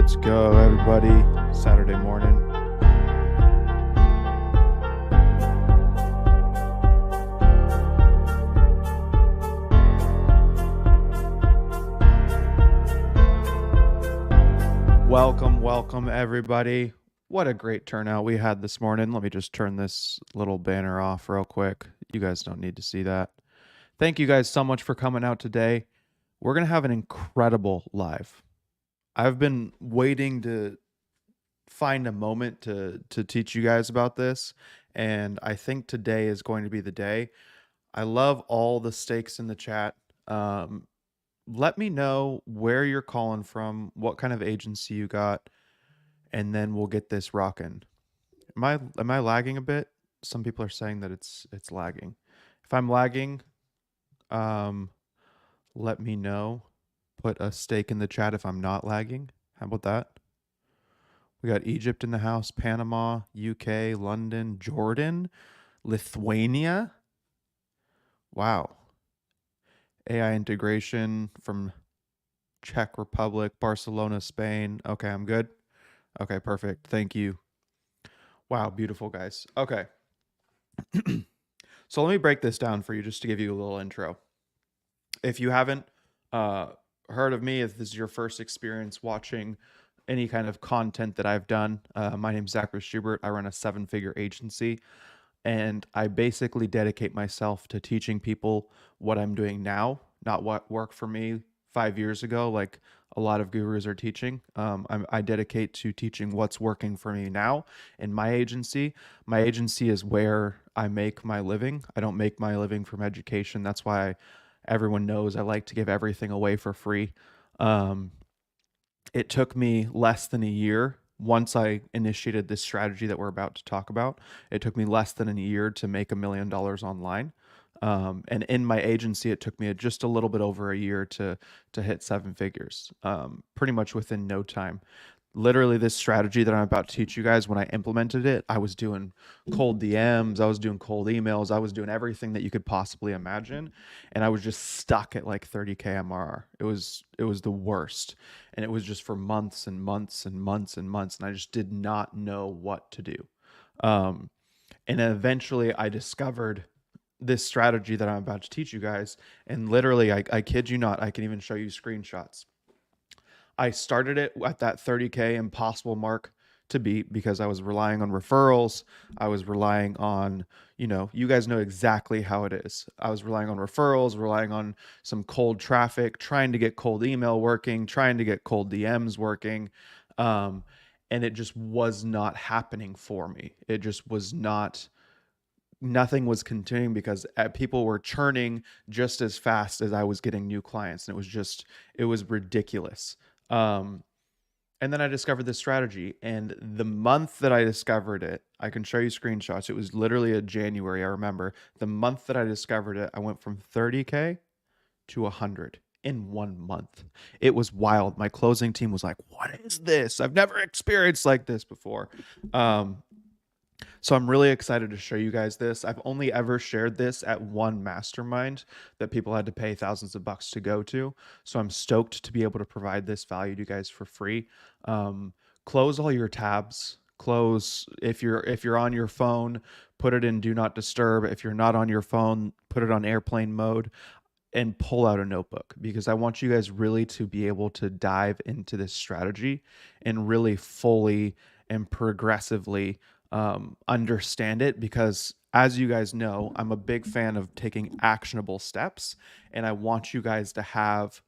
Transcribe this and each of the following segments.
Let's go, everybody. Saturday morning. Welcome, everybody. What a great turnout we had this morning. Let me just turn this little banner off real quick. You guys don't need to see that. Thank you guys so much for coming out today. We're going to have an incredible live. I've been waiting to find a moment to teach you guys about this, and I think today is going to be the day. I love all the stakes in the chat. Let me know where you're calling from, what kind of agency you got, and then we'll get this rocking. Am I lagging a bit? Some people are saying that it's lagging. If I'm lagging, let me know. Put a stake in the chat if I'm not lagging. How about that? We got Egypt in the house, Panama, UK, London, Jordan, Lithuania. Wow. AI integration from Czech Republic, Barcelona, Spain. Okay, I'm good. Okay, perfect. Thank you. Wow, beautiful, guys. Okay. So let me break this down for you just to give you a little intro. If you haven't heard of me, if this is your first experience watching any kind of content that I've done, my name's Zachary Schubert. I run a 7-figure agency, and I basically dedicate myself to teaching people what I'm doing now, not what worked for me 5 years ago, like a lot of gurus are teaching. I dedicate to teaching what's working for me now in my agency. My agency is where I make my living. I don't make my living from education. That's why everyone knows I like to give everything away for free. It took me less than a year once I initiated this strategy that we're about to talk about. It took me less than a year to make $1 million online. And in my agency, it took me just a little bit over a year to hit 7 figures, pretty much within no time. Literally, this strategy that I'm about to teach you guys, when I implemented it, I was doing cold DMs, I was doing cold emails, I was doing everything that you could possibly imagine, and I was just stuck at like 30K MRR. It was the worst, and it was just for months and months and months and months, and I just did not know what to do. And eventually, I discovered this strategy that I'm about to teach you guys, and literally, I kid you not, I can even show you screenshots. I started it at that 30K impossible mark to beat because I was relying on referrals. I was relying on, you guys know exactly how it is. I was relying on referrals, relying on some cold traffic, trying to get cold email working, trying to get cold DMs working. And it just was not happening for me. It just was not, nothing was continuing because people were churning just as fast as I was getting new clients. And it was ridiculous. And then I discovered this strategy, and the month that I discovered it, I can show you screenshots. It was literally a January. I remember the month that I discovered it, I went from 30K to 100 in 1 month. It was wild. My closing team was like, what is this? I've never experienced like this before. So I'm really excited to show you guys this. I've only ever shared this at one mastermind that people had to pay thousands of bucks to go to. So I'm stoked to be able to provide this value to you guys for free. Close all your tabs. Close if you're on your phone, put it in do not disturb. If you're not on your phone, put it on airplane mode and pull out a notebook, because I want you guys really to be able to dive into this strategy and really fully and progressively understand it, because as you guys know, I'm a big fan of taking actionable steps, and I want you guys to have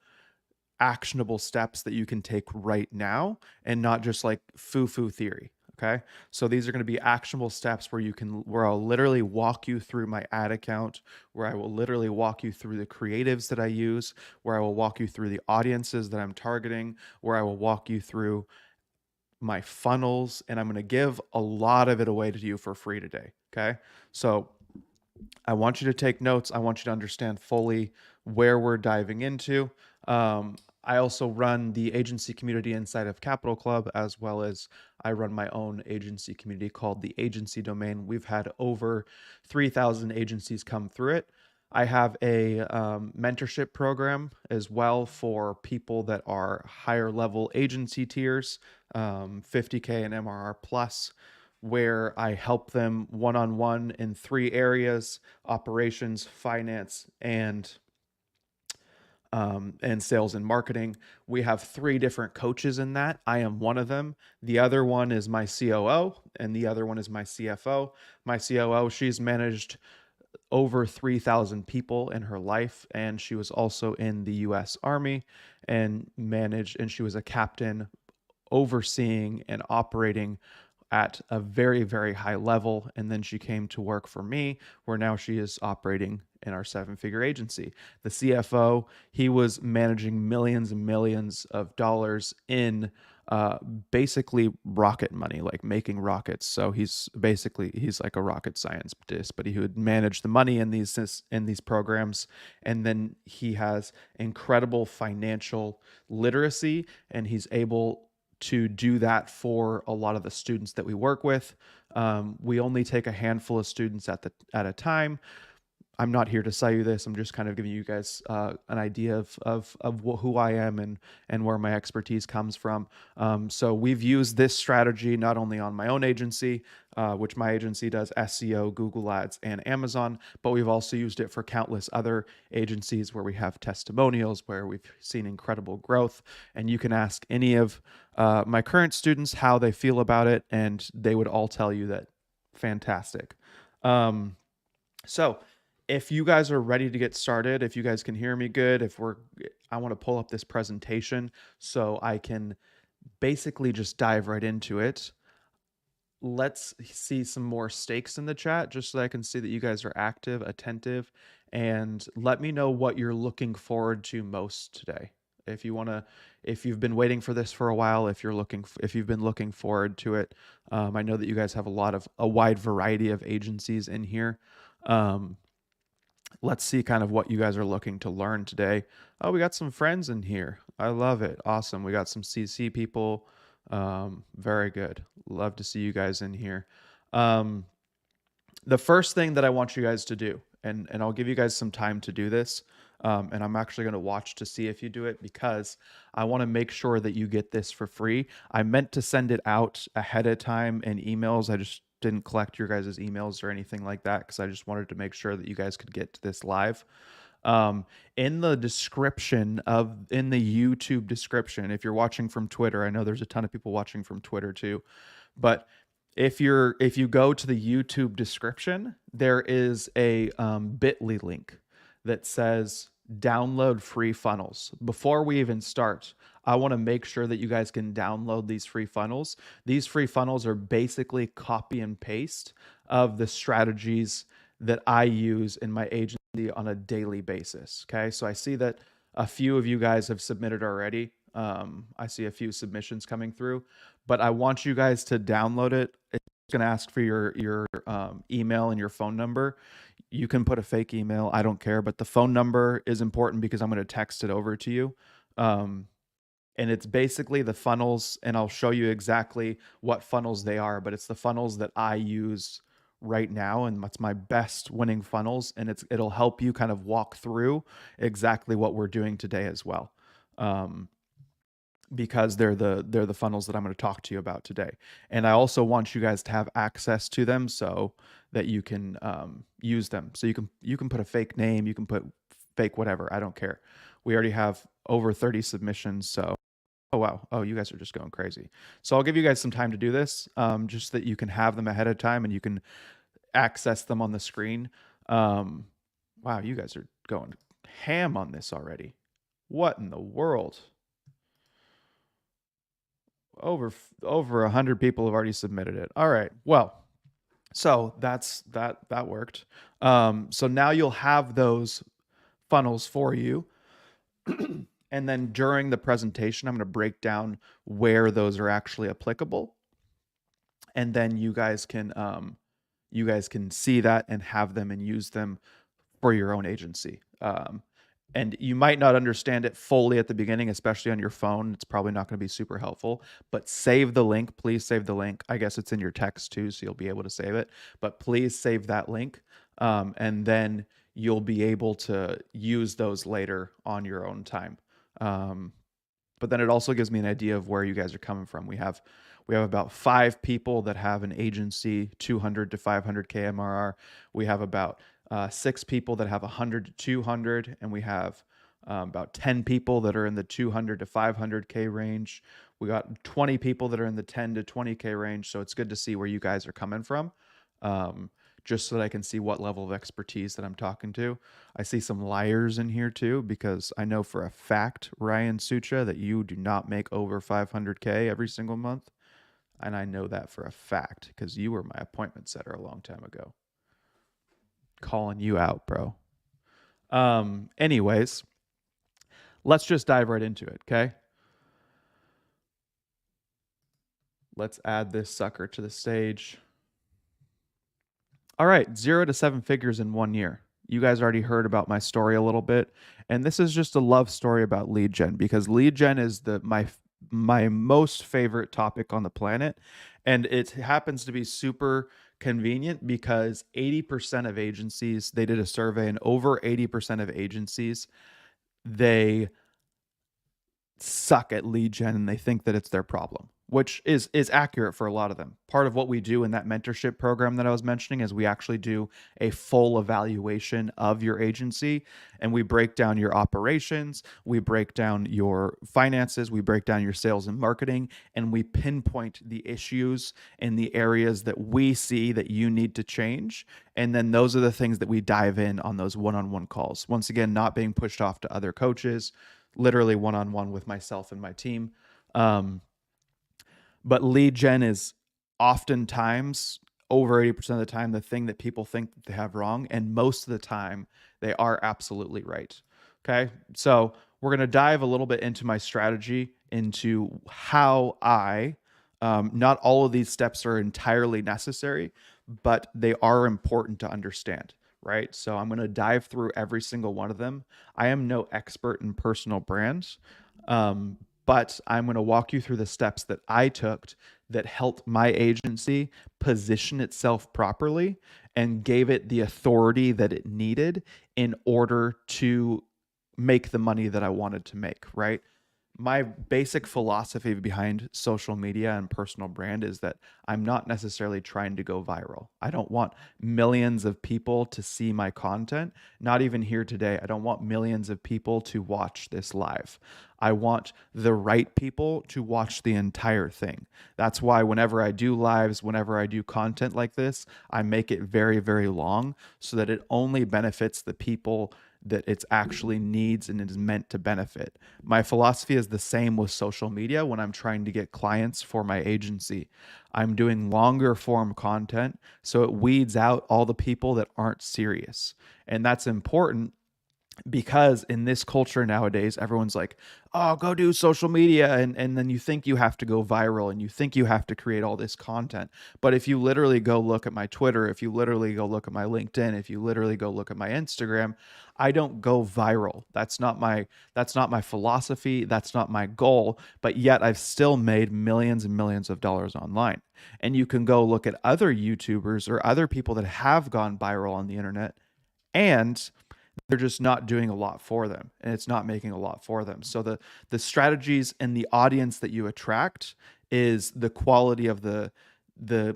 actionable steps that you can take right now and not just like foo-foo theory. Okay. So these are going to be actionable steps where I'll literally walk you through my ad account, where I will literally walk you through the creatives that I use, where I will walk you through the audiences that I'm targeting, where I will walk you through my funnels, and I'm going to give a lot of it away to you for free today. Okay. So I want you to take notes. I want you to understand fully where we're diving into. I also run the agency community inside of Capital Club, as well as I run my own agency community called the Agency Domain. We've had over 3,000 agencies come through it. I have a mentorship program as well for people that are higher level agency tiers, 50K and MRR plus, where I help them one on one in three areas: operations, finance, and sales and marketing. We have three different coaches in that. I am one of them. The other one is my COO, and the other one is my CFO. My COO, she's managed over 3,000 people in her life, and she was also in the US Army and she was a captain overseeing and operating at a very, very high level. And then she came to work for me, where now she is operating in our seven-figure agency. The CFO, he was managing millions and millions of dollars in basically rocket money, like making rockets. So he's like a rocket scientist, but he would manage the money in these programs. And then he has incredible financial literacy, and he's able to do that for a lot of the students that we work with. We only take a handful of students at a time. I'm not here to sell you this. I'm just kind of giving you guys an idea of who I am and where my expertise comes from. So we've used this strategy not only on my own agency, which my agency does SEO, Google Ads, and Amazon, but we've also used it for countless other agencies where we have testimonials, where we've seen incredible growth. And you can ask any of my current students how they feel about it, and they would all tell you that fantastic. So if you guys are ready to get started, if you guys can hear me good, I want to pull up this presentation so I can basically just dive right into it. Let's see some more stakes in the chat just so I can see that you guys are active, attentive, and let me know what you're looking forward to most today. If you've been waiting for this for a while, if you've been looking forward to it, I know that you guys have a wide variety of agencies in here. Let's see kind of what you guys are looking to learn today. Oh, we got some friends in here. I love it. Awesome. We got some CC people. Very good. Love to see you guys in here. The first thing that I want you guys to do, and I'll give you guys some time to do this, and I'm actually going to watch to see if you do it, because I want to make sure that you get this for free. I meant to send it out ahead of time in emails. I just didn't collect your guys' emails or anything like that, because I just wanted to make sure that you guys could get to this live. In the YouTube description, if you're watching from Twitter, I know there's a ton of people watching from Twitter too, but if you go to the YouTube description, there is a bit.ly link that says download free funnels. Before we even start, I want to make sure that you guys can download these free funnels. These free funnels are basically copy and paste of the strategies that I use in my agency on a daily basis. Okay, so I see that a few of you guys have submitted already. I see a few submissions coming through, but I want you guys to download it. It's going to ask for your email and your phone number. You can put a fake email, I don't care, but the phone number is important because I'm going to text it over to you. And it's basically the funnels, and I'll show you exactly what funnels they are, but it's the funnels that I use right now, and that's my best winning funnels, and it'll help you kind of walk through exactly what we're doing today as well. Because they're the funnels that I'm going to talk to you about today. And I also want you guys to have access to them so that you can use them. So you can put a fake name, you can put fake whatever, I don't care. We already have over 30 submissions, so oh wow, oh you guys are just going crazy. So I'll give you guys some time to do this, just so that you can have them ahead of time and you can access them on the screen. Wow, you guys are going ham on this already. What in the world? Over 100 people have already submitted it. All right. Well, so that worked. So now you'll have those funnels for you. And then during the presentation, I'm going to break down where those are actually applicable. And then you guys can see that and have them and use them for your own agency. And you might not understand it fully at the beginning, especially on your phone. It's probably not going to be super helpful, but save the link. Please save the link. I guess it's in your text too, so you'll be able to save it, but please save that link. And then you'll be able to use those later on your own time. Um, but then it also gives me an idea of where you guys are coming from. We have about 5 people that have an agency 200 to 500k MRR. We have about 6 people that have 100 to 200, and we have about 10 people that are in the 200 to 500k range. We got 20 people that are in the 10 to 20k range. So it's good to see where you guys are coming from. Um, just so that I can see what level of expertise that I'm talking to. I see some liars in here too, because I know for a fact, Ryan Sucha, that you do not make over 500k every single month. And I know that for a fact because you were my appointment setter a long time ago. Calling you out, bro. Anyways, let's just dive right into it, okay? Let's add this sucker to the stage. All right, 0 to 7 figures in 1 year. You guys already heard about my story a little bit, and this is just a love story about lead gen because lead gen is my most favorite topic on the planet, and it happens to be super convenient because 80% of agencies, they did a survey, and over 80% of agencies, they suck at lead gen and they think that it's their problem, which is accurate for a lot of them. Part of what we do in that mentorship program that I was mentioning is we actually do a full evaluation of your agency, and we break down your operations, we break down your finances, we break down your sales and marketing, and we pinpoint the issues in the areas that we see that you need to change. And then those are the things that we dive in on those one-on-one calls. Once again, not being pushed off to other coaches, literally one-on-one with myself and my team. Um, but lead gen is oftentimes, over 80% of the time, the thing that people think that they have wrong. And most of the time, they are absolutely right. Okay. So we're going to dive a little bit into my strategy, into how not all of these steps are entirely necessary, but they are important to understand. Right. So I'm going to dive through every single one of them. I am no expert in personal brands, um, but I'm going to walk you through the steps that I took that helped my agency position itself properly and gave it the authority that it needed in order to make the money that I wanted to make, right? My basic philosophy behind social media and personal brand is that I'm not necessarily trying to go viral. I don't want millions of people to see my content. Not even here today. I don't want millions of people to watch this live. I want the right people to watch the entire thing. That's why whenever I do lives, whenever I do content like this, I make it very, very long so that it only benefits the people that it's actually needs and it is meant to benefit. My philosophy is the same with social media when I'm trying to get clients for my agency. I'm doing longer form content so it weeds out all the people that aren't serious. And that's important because in this culture nowadays, everyone's like, oh, go do social media. And then you think you have to go viral and you think you have to create all this content. But if you literally go look at my Twitter, if you literally go look at my LinkedIn, if you literally go look at my Instagram, I don't go viral. That's not my philosophy. That's not my goal. But yet I've still made millions and millions of dollars online. And you can go look at other YouTubers or other people that have gone viral on the internet, and they're just not doing a lot for them, and it's not making a lot for them. So the strategies and the audience that you attract is the quality of the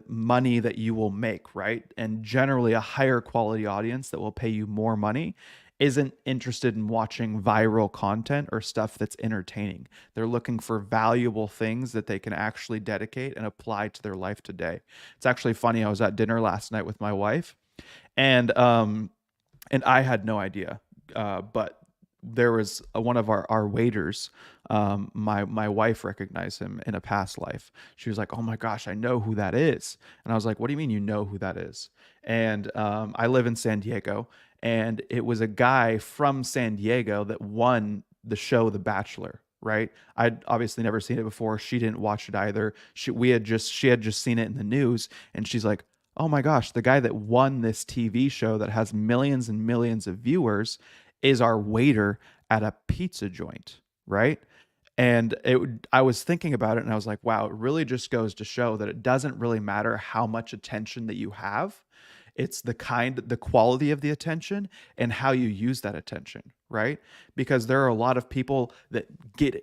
money that you will make, right? And generally a higher quality audience that will pay you more money isn't interested in watching viral content or stuff that's entertaining. They're looking for valuable things that they can actually dedicate and apply to their life today. It's actually funny. I was at dinner last night with my wife, and I had no idea. But there was one of our waiters. My wife recognized him in a past life. She was like, "Oh my gosh, I know who that is." And I was like, "What do you mean you know who that is?" And I live in San Diego, and it was a guy from San Diego that won the show The Bachelor. Right? I'd obviously never seen it before. She didn't watch it either. She had just seen it in the news, and she's like, oh my gosh, the guy that won this TV show that has millions and millions of viewers is our waiter at a pizza joint, right? And I was thinking about it and I was like, wow, it really just goes to show that it doesn't really matter how much attention that you have. It's the quality of the attention and how you use that attention, right? Because there are a lot of people that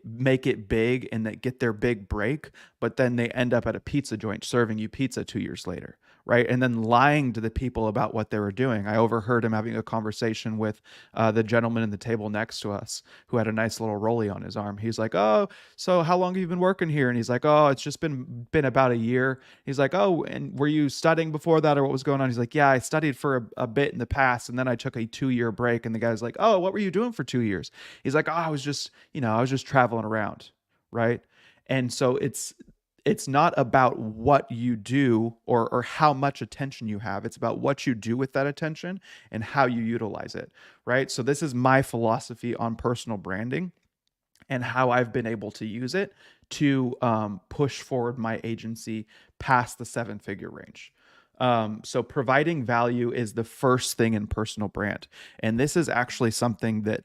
make it big and that get their big break, but then they end up at a pizza joint serving you pizza 2 years later, right? And then lying to the people about what they were doing. I overheard him having a conversation with the gentleman in the table next to us who had a nice little rollie on his arm. He's like, "Oh, so how long have you been working here?" And he's like, "Oh, it's just been about a year." He's like, "Oh, and were you studying before that, or what was going on?" He's like, "Yeah, I studied for a bit in the past, and then I took a 2 year break." And the guy's like, "Oh, what were you doing for 2 years?" He's like, "Oh, I was just traveling around, right?" And so it's not about what you do or how much attention you have. It's about what you do with that attention and how you utilize it, right? So this is my philosophy on personal branding and how I've been able to use it to push forward my agency past the 7 figure range. So providing value is the first thing in personal brand. And this is actually something that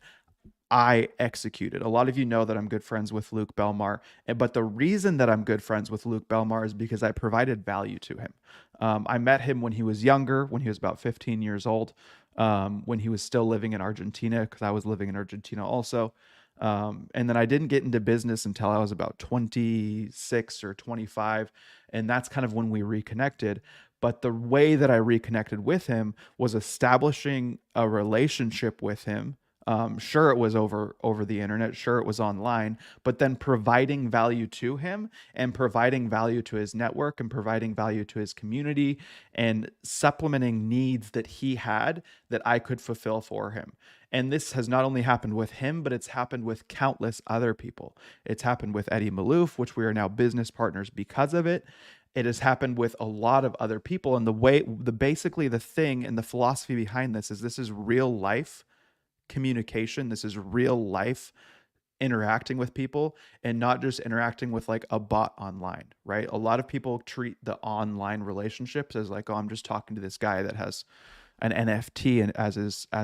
I executed. A lot of you know that I'm good friends with Luke Belmar, but the reason that I'm good friends with Luke Belmar is because I provided value to him. I met him when he was younger, when he was about 15 years old, when he was still living in Argentina, because I was living in Argentina also. And then I didn't get into business until I was about 26 or 25. And that's kind of when we reconnected. But the way that I reconnected with him was establishing a relationship with him. Sure, it was over the internet. Sure, it was online, but then providing value to him and providing value to his network and providing value to his community and supplementing needs that he had that I could fulfill for him. And this has not only happened with him, but it's happened with countless other people. It's happened with Eddie Malouf, which we are now business partners because of it. It has happened with a lot of other people. And basically the thing and the philosophy behind this is real life communication. This is real life interacting with people and not just interacting with like a bot online, right? A lot of people treat the online relationships as like, oh, I'm just talking to this guy that has an NFT and as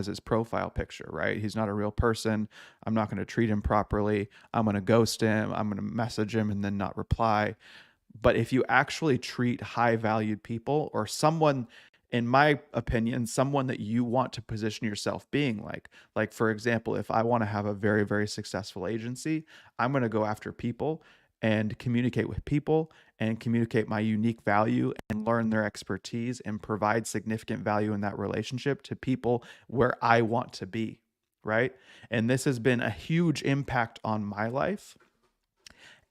his profile picture, right? He's not a real person. I'm not going to treat him properly. I'm going to ghost him. I'm going to message him and then not reply. But if you actually treat high valued people or someone, in my opinion, someone that you want to position yourself being like for example, if I want to have a very, very successful agency, I'm going to go after people and communicate with people and communicate my unique value and learn their expertise and provide significant value in that relationship to people where I want to be, right? And this has been a huge impact on my life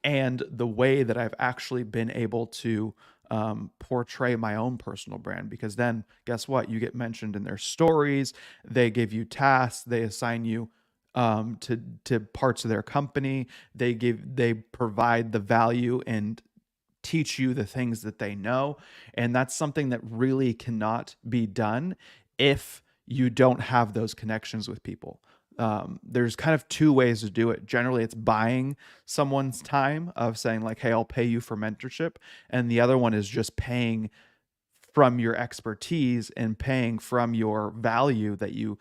and the way that I've actually been able to portray my own personal brand. Because then, guess what? You get mentioned in their stories. They give you tasks. They assign you to parts of their company. They provide the value and teach you the things that they know. And that's something that really cannot be done if you don't have those connections with people. There's kind of two ways to do it. Generally, it's buying someone's time of saying, like, hey, I'll pay you for mentorship. And the other one is just paying from your expertise and paying from your value that you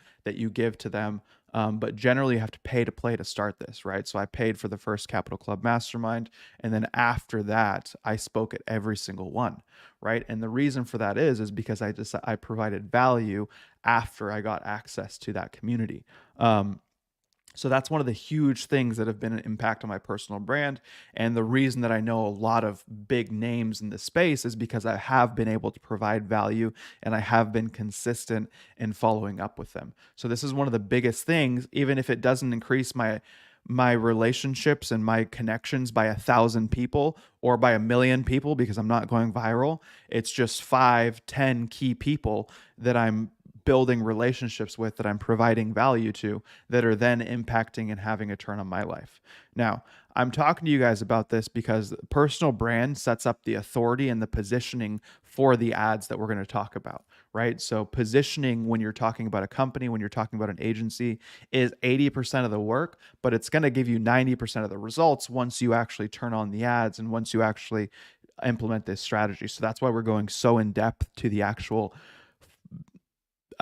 give to them. But generally, you have to pay to play to start this, right? So I paid for the first Capital Club Mastermind, and then after that, I spoke at every single one, right? And the reason for that is because I provided value after I got access to that community. So that's one of the huge things that have been an impact on my personal brand. And the reason that I know a lot of big names in the space is because I have been able to provide value and I have been consistent in following up with them. So this is one of the biggest things, even if it doesn't increase my relationships and my connections by 1,000 people or by 1,000,000 people, because I'm not going viral. It's just 5, 10 key people that I'm building relationships with, that I'm providing value to, that are then impacting and having a turn on my life. Now, I'm talking to you guys about this because personal brand sets up the authority and the positioning for the ads that we're going to talk about, right? So positioning, when you're talking about a company, when you're talking about an agency, is 80% of the work, but it's going to give you 90% of the results once you actually turn on the ads and once you actually implement this strategy. So that's why we're going so in depth to the actual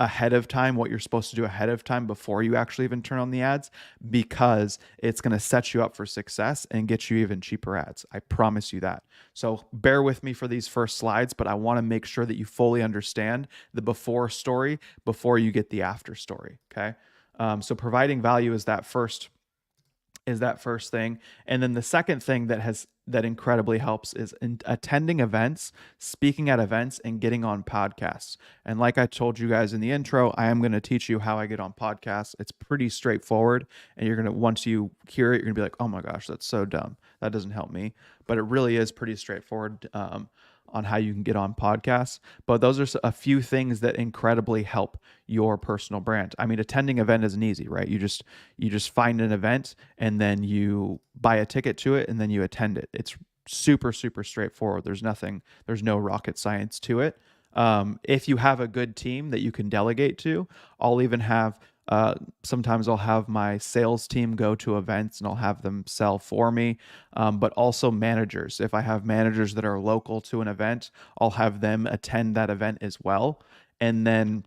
ahead of time, what you're supposed to do ahead of time before you actually even turn on the ads, because it's going to set you up for success and get you even cheaper ads. I promise you that. So bear with me for these first slides, but I want to make sure that you fully understand the before story before you get the after story. Okay. So providing value is that first thing. And then the second thing that incredibly helps is attending events, speaking at events, and getting on podcasts. And like I told you guys in the intro, I am going to teach you how I get on podcasts. It's pretty straightforward, and you're going to, once you hear it, you're going to be like, oh my gosh, that's so dumb. That doesn't help me. But it really is pretty straightforward on how you can get on podcasts. But those are a few things that incredibly help your personal brand. I mean, attending an event isn't easy, right? You just find an event and then you buy a ticket to it and then you attend it. It's super, super straightforward. There's no rocket science to it. If you have a good team that you can delegate to, I'll even have sometimes I'll have my sales team go to events and I'll have them sell for me. But also managers. If I have managers that are local to an event, I'll have them attend that event as well. And then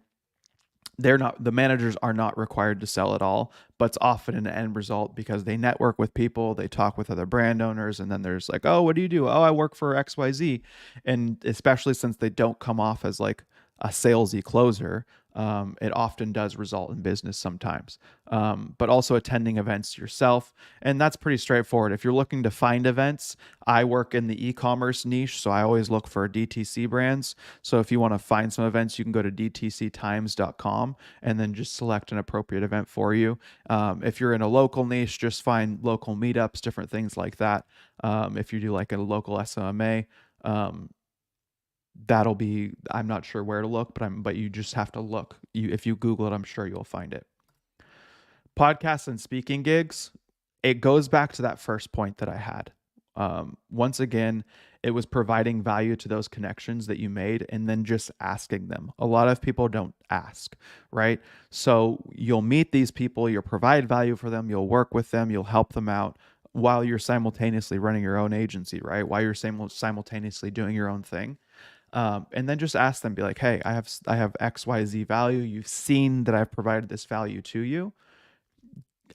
the managers are not required to sell at all, but it's often an end result because they network with people, they talk with other brand owners, and then there's like, oh, what do you do? Oh, I work for XYZ. And especially since they don't come off as like a salesy closer, it often does result in business sometimes. But also attending events yourself. And that's pretty straightforward. If you're looking to find events, I work in the e-commerce niche, so I always look for DTC brands. So if you want to find some events, you can go to dtctimes.com and then just select an appropriate event for you. If you're in a local niche, just find local meetups, different things like that. If you do like a local SOMA, I'm not sure where to look, but you just have to look. If you Google it, I'm sure you'll find it. Podcasts and speaking gigs, it goes back to that first point that I had. Once again, it was providing value to those connections that you made and then just asking them. A lot of people don't ask, right? So you'll meet these people, you'll provide value for them, you'll work with them, you'll help them out while you're simultaneously running your own agency, right? While you're simultaneously doing your own thing. And then just ask them, be like, hey, I have XYZ value. You've seen that I've provided this value to you.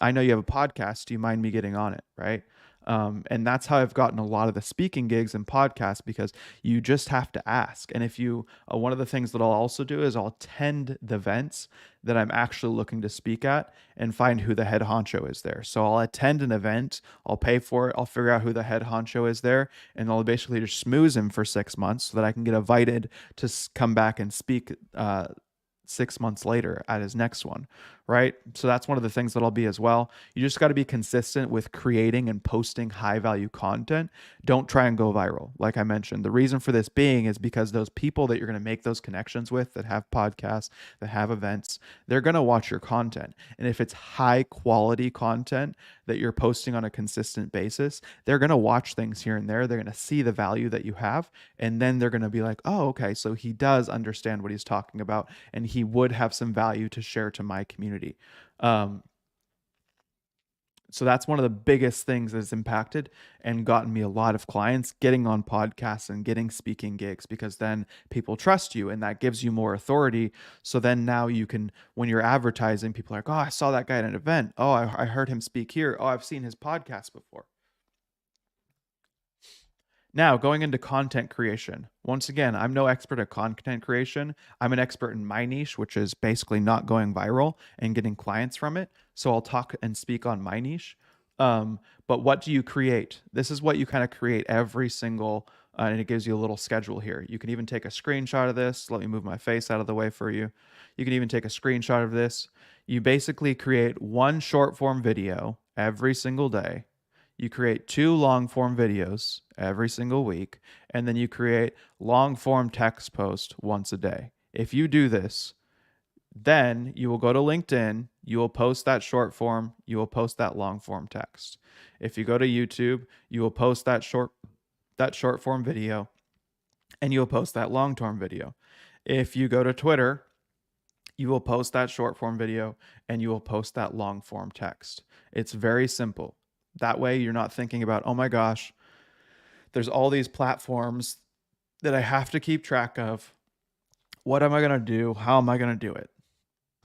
I know you have a podcast. Do you mind me getting on it? Right. And that's how I've gotten a lot of the speaking gigs and podcasts, because you just have to ask. And if you, one of the things that I'll also do is I'll attend the events that I'm actually looking to speak at and find who the head honcho is there. So I'll attend an event, I'll pay for it, I'll figure out who the head honcho is there, and I'll basically just schmooze him for 6 months so that I can get invited to come back and speak 6 months later at his next one, right? So that's one of the things that I'll be as well. You just got to be consistent with creating and posting high value content. Don't try and go viral. Like I mentioned, the reason for this being is because those people that you're going to make those connections with that have podcasts, that have events, they're going to watch your content. And if it's high quality content that you're posting on a consistent basis, they're going to watch things here and there. They're going to see the value that you have. And then they're going to be like, oh, okay, so he does understand what he's talking about, and he would have some value to share to my community. So that's one of the biggest things that's impacted and gotten me a lot of clients, getting on podcasts and getting speaking gigs, because then people trust you and that gives you more authority. So then now you can, when you're advertising, people are like, oh, I saw that guy at an event. Oh, I heard him speak here. Oh, I've seen his podcast before. Now, going into content creation. Once again, I'm no expert at content creation. I'm an expert in my niche, which is basically not going viral and getting clients from it. So I'll talk and speak on my niche. But what do you create? This is what you kind of create every single, and it gives you a little schedule here. You can even take a screenshot of this. Let me move my face out of the way for you. You can even take a screenshot of this. You basically create one short form video every single day. You create 2 long form videos every single week, and then you create long form text posts once a day. If you do this, then you will go to LinkedIn, you will post that short form, you will post that long form text. If you go to YouTube, you will post that short form video, and you will post that long form video. If you go to Twitter, you will post that short form video and you will post that long form text. It's very simple. That way you're not thinking about, oh my gosh, there's all these platforms that I have to keep track of. What am I going to do? How am I going to do it?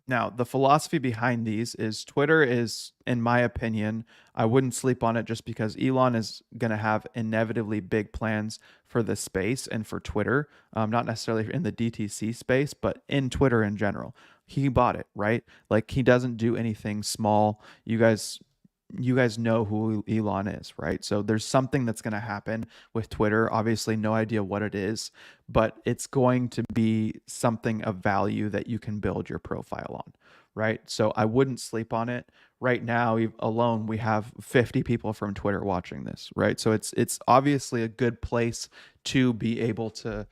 Now, the philosophy behind these is Twitter is, in my opinion, I wouldn't sleep on it just because Elon is going to have inevitably big plans for the space and for Twitter, not necessarily in the DTC space, but in Twitter in general. He bought it, right? Like he doesn't do anything small. You guys know who Elon is, right? So there's something that's going to happen with Twitter. Obviously, no idea what it is, but it's going to be something of value that you can build your profile on, right? So I wouldn't sleep on it. Right now, alone, we have 50 people from Twitter watching this, right? So it's obviously a good place to be able to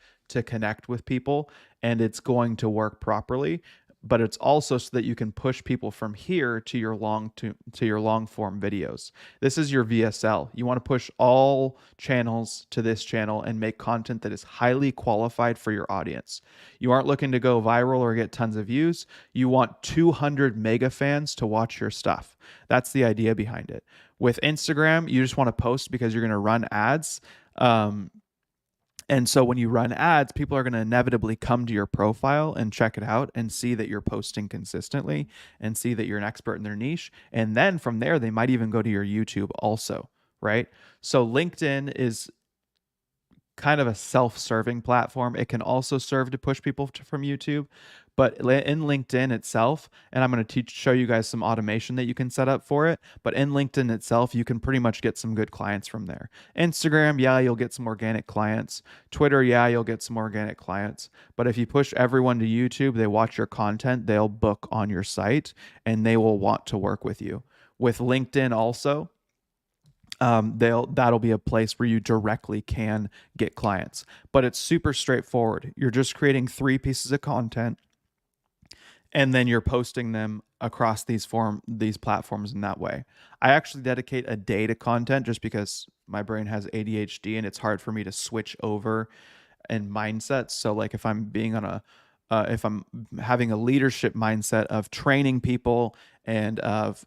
connect with people, and it's going to work properly, but it's also so that you can push people from here to your long form videos. This is your VSL. You want to push all channels to this channel and make content that is highly qualified for your audience. You aren't looking to go viral or get tons of views. You want 200 mega fans to watch your stuff. That's the idea behind it. With Instagram, you just want to post because you're going to run ads. And so when you run ads, people are going to inevitably come to your profile and check it out and see that you're posting consistently and see that you're an expert in their niche. And then from there, they might even go to your YouTube also, right? So LinkedIn is kind of a self-serving platform. It can also serve to push people from YouTube, but in LinkedIn itself, and I'm going to show you guys some automation that you can set up for it, but in LinkedIn itself, you can pretty much get some good clients from there. Instagram, yeah, you'll get some organic clients. Twitter, yeah, you'll get some organic clients. But if you push everyone to YouTube, they watch your content, they'll book on your site and they will want to work with you. With LinkedIn also, that'll be a place where you directly can get clients, but it's super straightforward. You're just creating 3 pieces of content and then you're posting them across these platforms in that way. I actually dedicate a day to content just because my brain has ADHD and it's hard for me to switch over and mindsets. So like if I'm having a leadership mindset of training people and of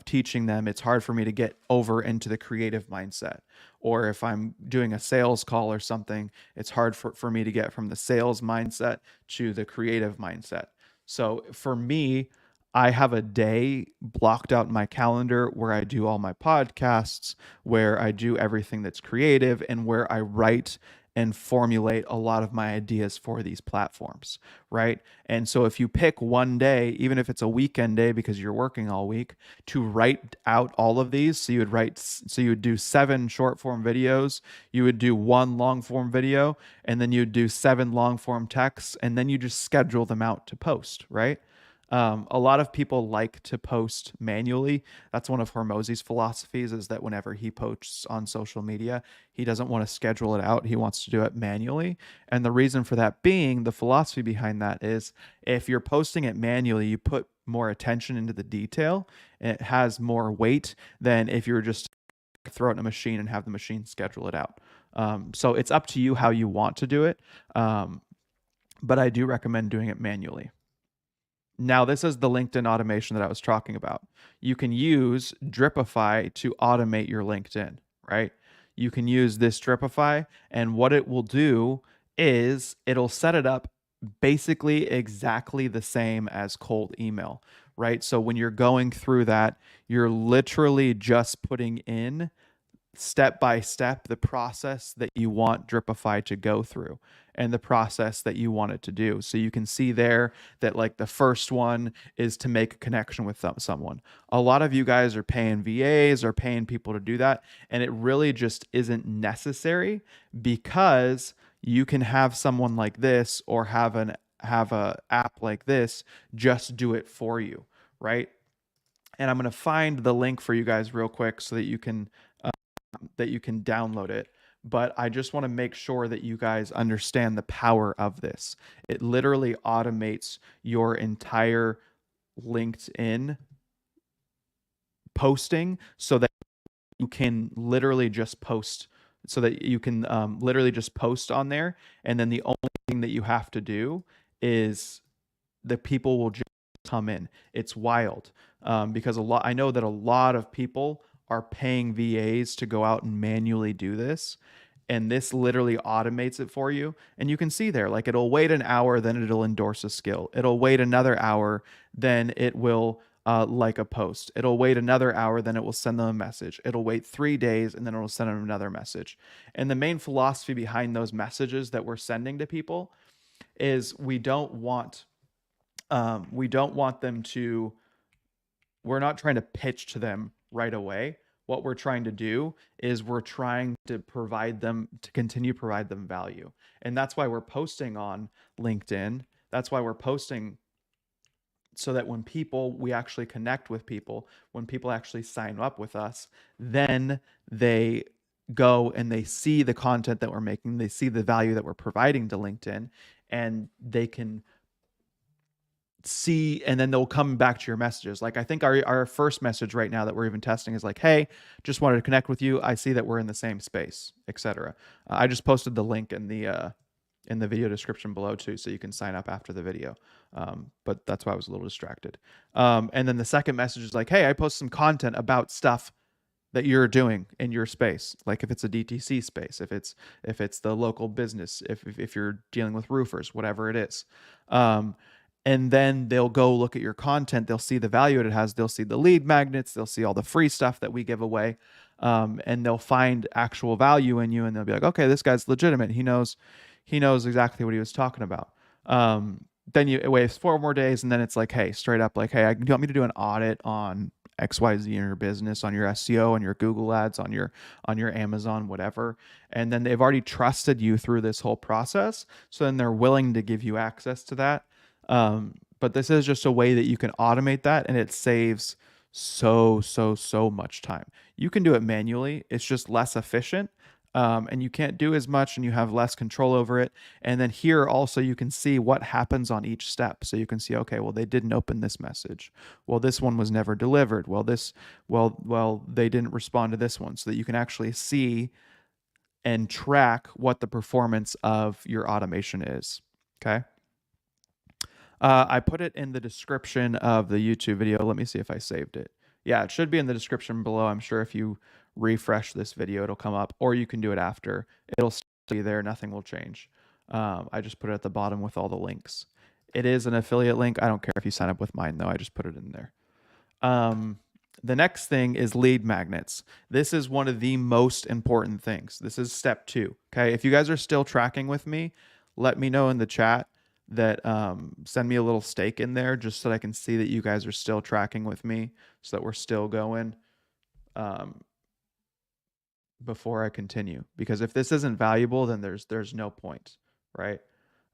teaching them, it's hard for me to get over into the creative mindset. Or if I'm doing a sales call or something, it's hard for me to get from the sales mindset to the creative mindset. So for me, I have a day blocked out in my calendar where I do all my podcasts, where I do everything that's creative, and where I write and formulate a lot of my ideas for these platforms, right? And so if you pick one day, even if it's a weekend day because you're working all week, to write out all of these, so you would do 7 short form videos, you would do 1 long form video, and then you'd do 7 long form texts, and then you just schedule them out to post, right? A lot of people like to post manually. That's one of Hormozi's philosophies, is that whenever he posts on social media, he doesn't want to schedule it out. He wants to do it manually. And the reason for that being, the philosophy behind that is if you're posting it manually, you put more attention into the detail and it has more weight than if you're just throw it in a machine and have the machine schedule it out. So it's up to you how you want to do it. But I do recommend doing it manually. Now, this is the LinkedIn automation that I was talking about. You can use Dripify to automate your LinkedIn, right? You can use this Dripify, and what it will do is it'll set it up basically exactly the same as cold email, right? So when you're going through that, you're literally just putting in step by step the process that you want Dripify to go through and the process that you want it to do. So you can see there that like the first one is to make a connection with someone. A lot of you guys are paying VAs or paying people to do that, and it really just isn't necessary because you can have someone like this or have a app like this just do it for you, right? And I'm going to find the link for you guys real quick so that you can download it. But I just want to make sure that you guys understand the power of this. It literally automates your entire LinkedIn posting so that you can literally just post on there. And then the only thing that you have to do is the people will just come in. It's wild, because I know that a lot of people are paying VAs to go out and manually do this. And this literally automates it for you. And you can see there, like it'll wait an hour, then it'll endorse a skill. It'll wait another hour, then it will like a post. It'll wait another hour, then it will send them a message. It'll wait 3 days, and then it'll send them another message. And the main philosophy behind those messages that we're sending to people is we don't want them to, we're not trying to pitch to them right away. What we're trying to do is we're trying to continue to provide them value. And that's why we're posting on LinkedIn. That's why we're posting, so that when we actually connect with people, when people actually sign up with us, then they go and they see the content that we're making, they see the value that we're providing to LinkedIn, and they can see, and then they'll come back to your messages. Like I think our first message right now that we're even testing is like, hey, just wanted to connect with you. I see that we're in the same space, etc. I just posted the link in the video description below too, so you can sign up after the video. But that's why I was a little distracted. And then the second message is like, hey, I post some content about stuff that you're doing in your space. Like if it's a DTC space, if it's the local business, if you're dealing with roofers, whatever it is. And then they'll go look at your content. They'll see the value it has. They'll see the lead magnets. They'll see all the free stuff that we give away. And they'll find actual value in you. And they'll be like, okay, this guy's legitimate. He knows exactly what he was talking about. Then it waits 4 more days. And then it's like, hey, straight up like, hey, do you want me to do an audit on XYZ in your business, on your SEO, on your Google ads, on your Amazon, whatever. And then they've already trusted you through this whole process. So then they're willing to give you access to that. But this is just a way that you can automate that, and it saves so much time. You can do it manually. It's just less efficient. And you can't do as much, and you have less control over it. And then here also you can see what happens on each step. So you can see, okay, well, they didn't open this message. Well, this one was never delivered. Well, they didn't respond to this one, so that you can actually see and track what the performance of your automation is. Okay. I put it in the description of the YouTube video. Let me see if I saved it. Yeah, it should be in the description below. I'm sure if you refresh this video, it'll come up, or you can do it after. It'll still be there. Nothing will change. I just put it at the bottom with all the links. It is an affiliate link. I don't care if you sign up with mine, though. I just put it in there. The next thing is lead magnets. This is one of the most important things. This is step 2. Okay. If you guys are still tracking with me, let me know in the chat that send me a little stake in there, just so that I can see that you guys are still tracking with me, so that we're still going before I continue. Because if this isn't valuable, then there's no point, right?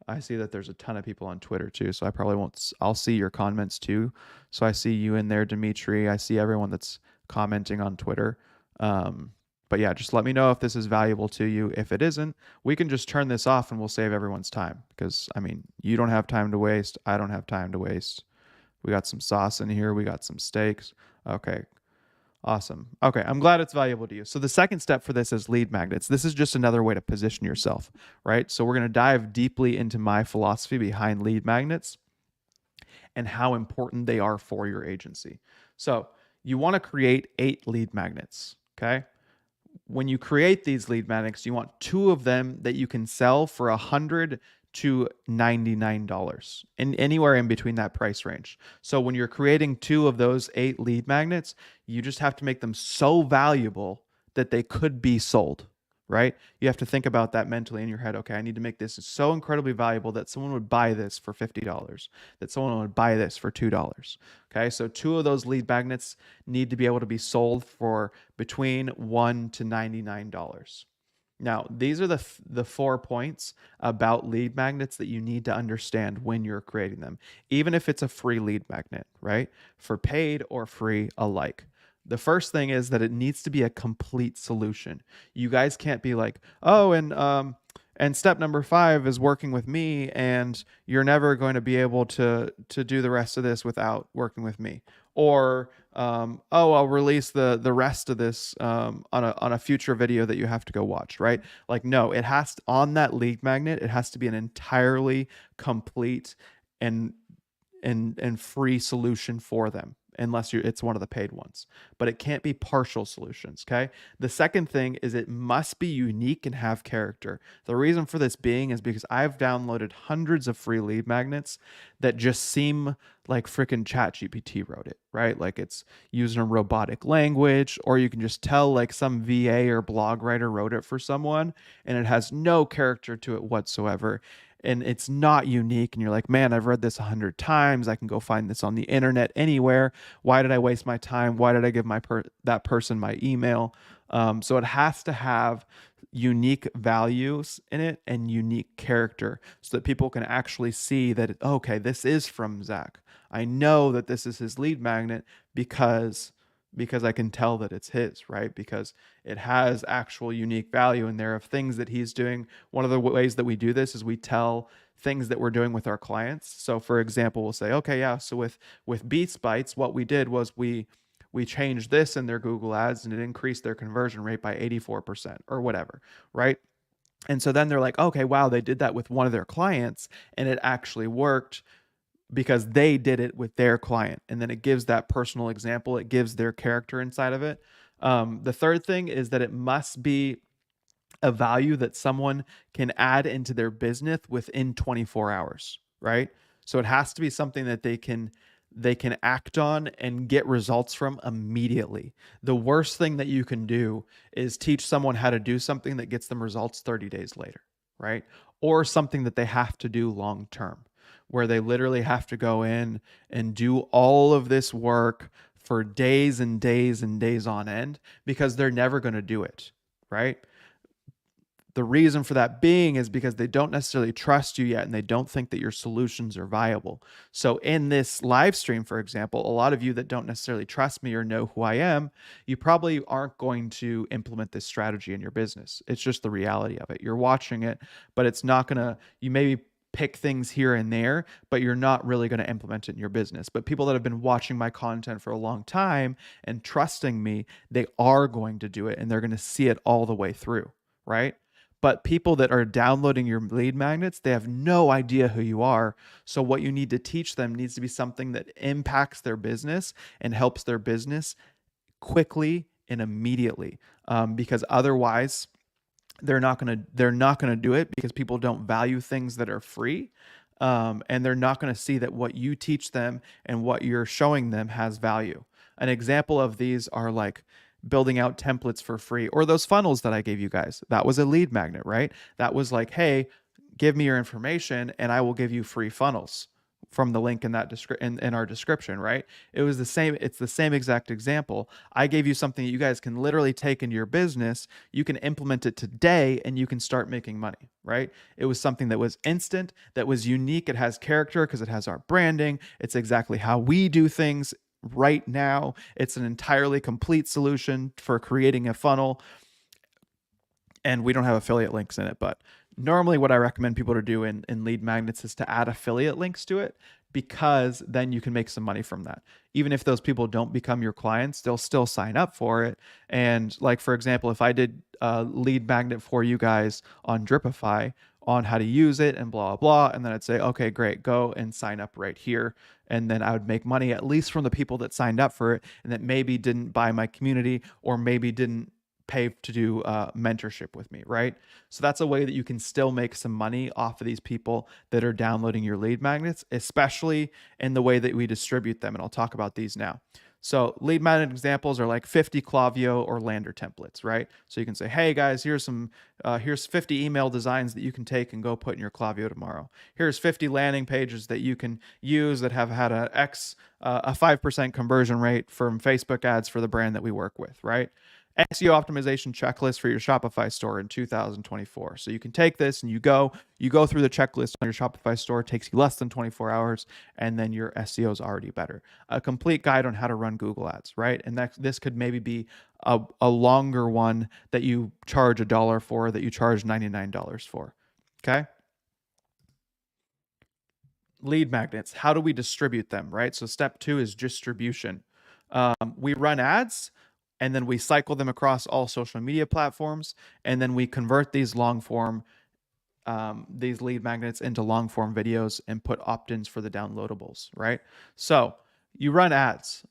I see that there's a ton of people on Twitter too, so I probably won't. I'll see your comments too. So I see you in there, Dimitri. I see everyone that's commenting on Twitter. But yeah, just let me know if this is valuable to you. If it isn't, we can just turn this off and we'll save everyone's time. Because, I mean, you don't have time to waste. I don't have time to waste. We got some sauce in here. We got some steaks. Okay, awesome. Okay, I'm glad it's valuable to you. So the second step for this is lead magnets. This is just another way to position yourself, right? So we're going to dive deeply into my philosophy behind lead magnets and how important they are for your agency. So you want to create 8 lead magnets, okay? When you create these lead magnets, you want 2 of them that you can sell for $100 to $99, and anywhere in between that price range. So when you're creating 2 of those 8 lead magnets, you just have to make them so valuable that they could be sold, right? You have to think about that mentally in your head. Okay, I need to make this so incredibly valuable that someone would buy this for $50, that someone would buy this for $2. Okay, so 2 of those lead magnets need to be able to be sold for between $1 to $99. Now, these are the 4 points about lead magnets that you need to understand when you're creating them, even if it's a free lead magnet, right? For paid or free alike. The first thing is that it needs to be a complete solution. You guys can't be like, oh, and step number 5 is working with me, and you're never going to be able to do the rest of this without working with me. Or, oh, I'll release the rest of this on a future video that you have to go watch, right? Like, no, it has to, on that lead magnet, it has to be an entirely complete and free solution for them. unless it's one of the paid ones, but it can't be partial solutions. Okay. The second thing is it must be unique and have character. The reason for this being is because I've downloaded hundreds of free lead magnets that just seem like freaking ChatGPT wrote it, right? Like it's using a robotic language, or you can just tell like some VA or blog writer wrote it for someone and it has no character to it whatsoever. And it's not unique. And you're like, man, I've read this 100 times. I can go find this on the internet anywhere. Why did I waste my time? Why did I give that person my email? So it has to have unique values in it and unique character so that people can actually see that, okay, this is from Zach. I know that this is his lead magnet because I can tell that it's his, right? Because it has actual unique value in there of things that he's doing. One of the ways that we do this is we tell things that we're doing with our clients. So for example, we'll say, okay, yeah, so with Beats Bites, what we did was we changed this in their Google Ads and it increased their conversion rate by 84% or whatever, right? And so then they're like, okay, wow, they did that with one of their clients and it actually worked because they did it with their client. And then it gives that personal example, it gives their character inside of it. The third thing is that it must be a value that someone can add into their business within 24 hours, right? So it has to be something that they can act on and get results from immediately. The worst thing that you can do is teach someone how to do something that gets them results 30 days later, right? Or something that they have to do long term, where they literally have to go in and do all of this work for days and days and days on end because they're never going to do it, right? The reason for that being is because they don't necessarily trust you yet and they don't think that your solutions are viable. So, in this live stream, for example, a lot of you that don't necessarily trust me or know who I am, you probably aren't going to implement this strategy in your business. It's just the reality of it. You're watching it, but it's not going to, you maybe pick things here and there, but you're not really going to implement it in your business. But people that have been watching my content for a long time and trusting me, they are going to do it and they're going to see it all the way through, right? But people that are downloading your lead magnets, they have no idea who you are. So what you need to teach them needs to be something that impacts their business and helps their business quickly and immediately. Because otherwise, they're not gonna do it because people don't value things that are free. And they're not going to see that what you teach them and what you're showing them has value. An example of these are like building out templates for free, or those funnels that I gave you guys. That was a lead magnet, right? That was like, hey, give me your information and I will give you free funnels from the link in that in our description, right? It was the same. It's the same exact example. I gave you something that you guys can literally take into your business. You can implement it today and you can start making money, right? It was something that was instant, that was unique. It has character because it has our branding. It's exactly how we do things right now. It's an entirely complete solution for creating a funnel. And we don't have affiliate links in it, but normally what I recommend people to do in lead magnets is to add affiliate links to it, because then you can make some money from that. Even if those people don't become your clients, they'll still sign up for it. And like, for example, if I did a lead magnet for you guys on Dripify on how to use it and blah, blah, and then I'd say, okay, great, go and sign up right here. And then I would make money at least from the people that signed up for it and that maybe didn't buy my community or maybe didn't pay to do mentorship with me, right? So that's a way that you can still make some money off of these people that are downloading your lead magnets, especially in the way that we distribute them. And I'll talk about these now. So lead magnet examples are like 50 Klaviyo or Lander templates, right? So you can say, hey guys, here's 50 email designs that you can take and go put in your Klaviyo tomorrow. Here's 50 landing pages that you can use that have had a 5% conversion rate from Facebook ads for the brand that we work with, right? SEO optimization checklist for your Shopify store in 2024. So you can take this and you go through the checklist on your Shopify store. It takes you less than 24 hours, and then your SEO is already better. A complete guide on how to run Google Ads, right? And this could maybe be a longer one that you charge $1 for, that you charge $99 for. Okay. Lead magnets. How do we distribute them, right? So step 2 is distribution. We run ads and then we cycle them across all social media platforms, and then we convert these these lead magnets into long form videos and put opt-ins for the downloadables, right? So you run ads.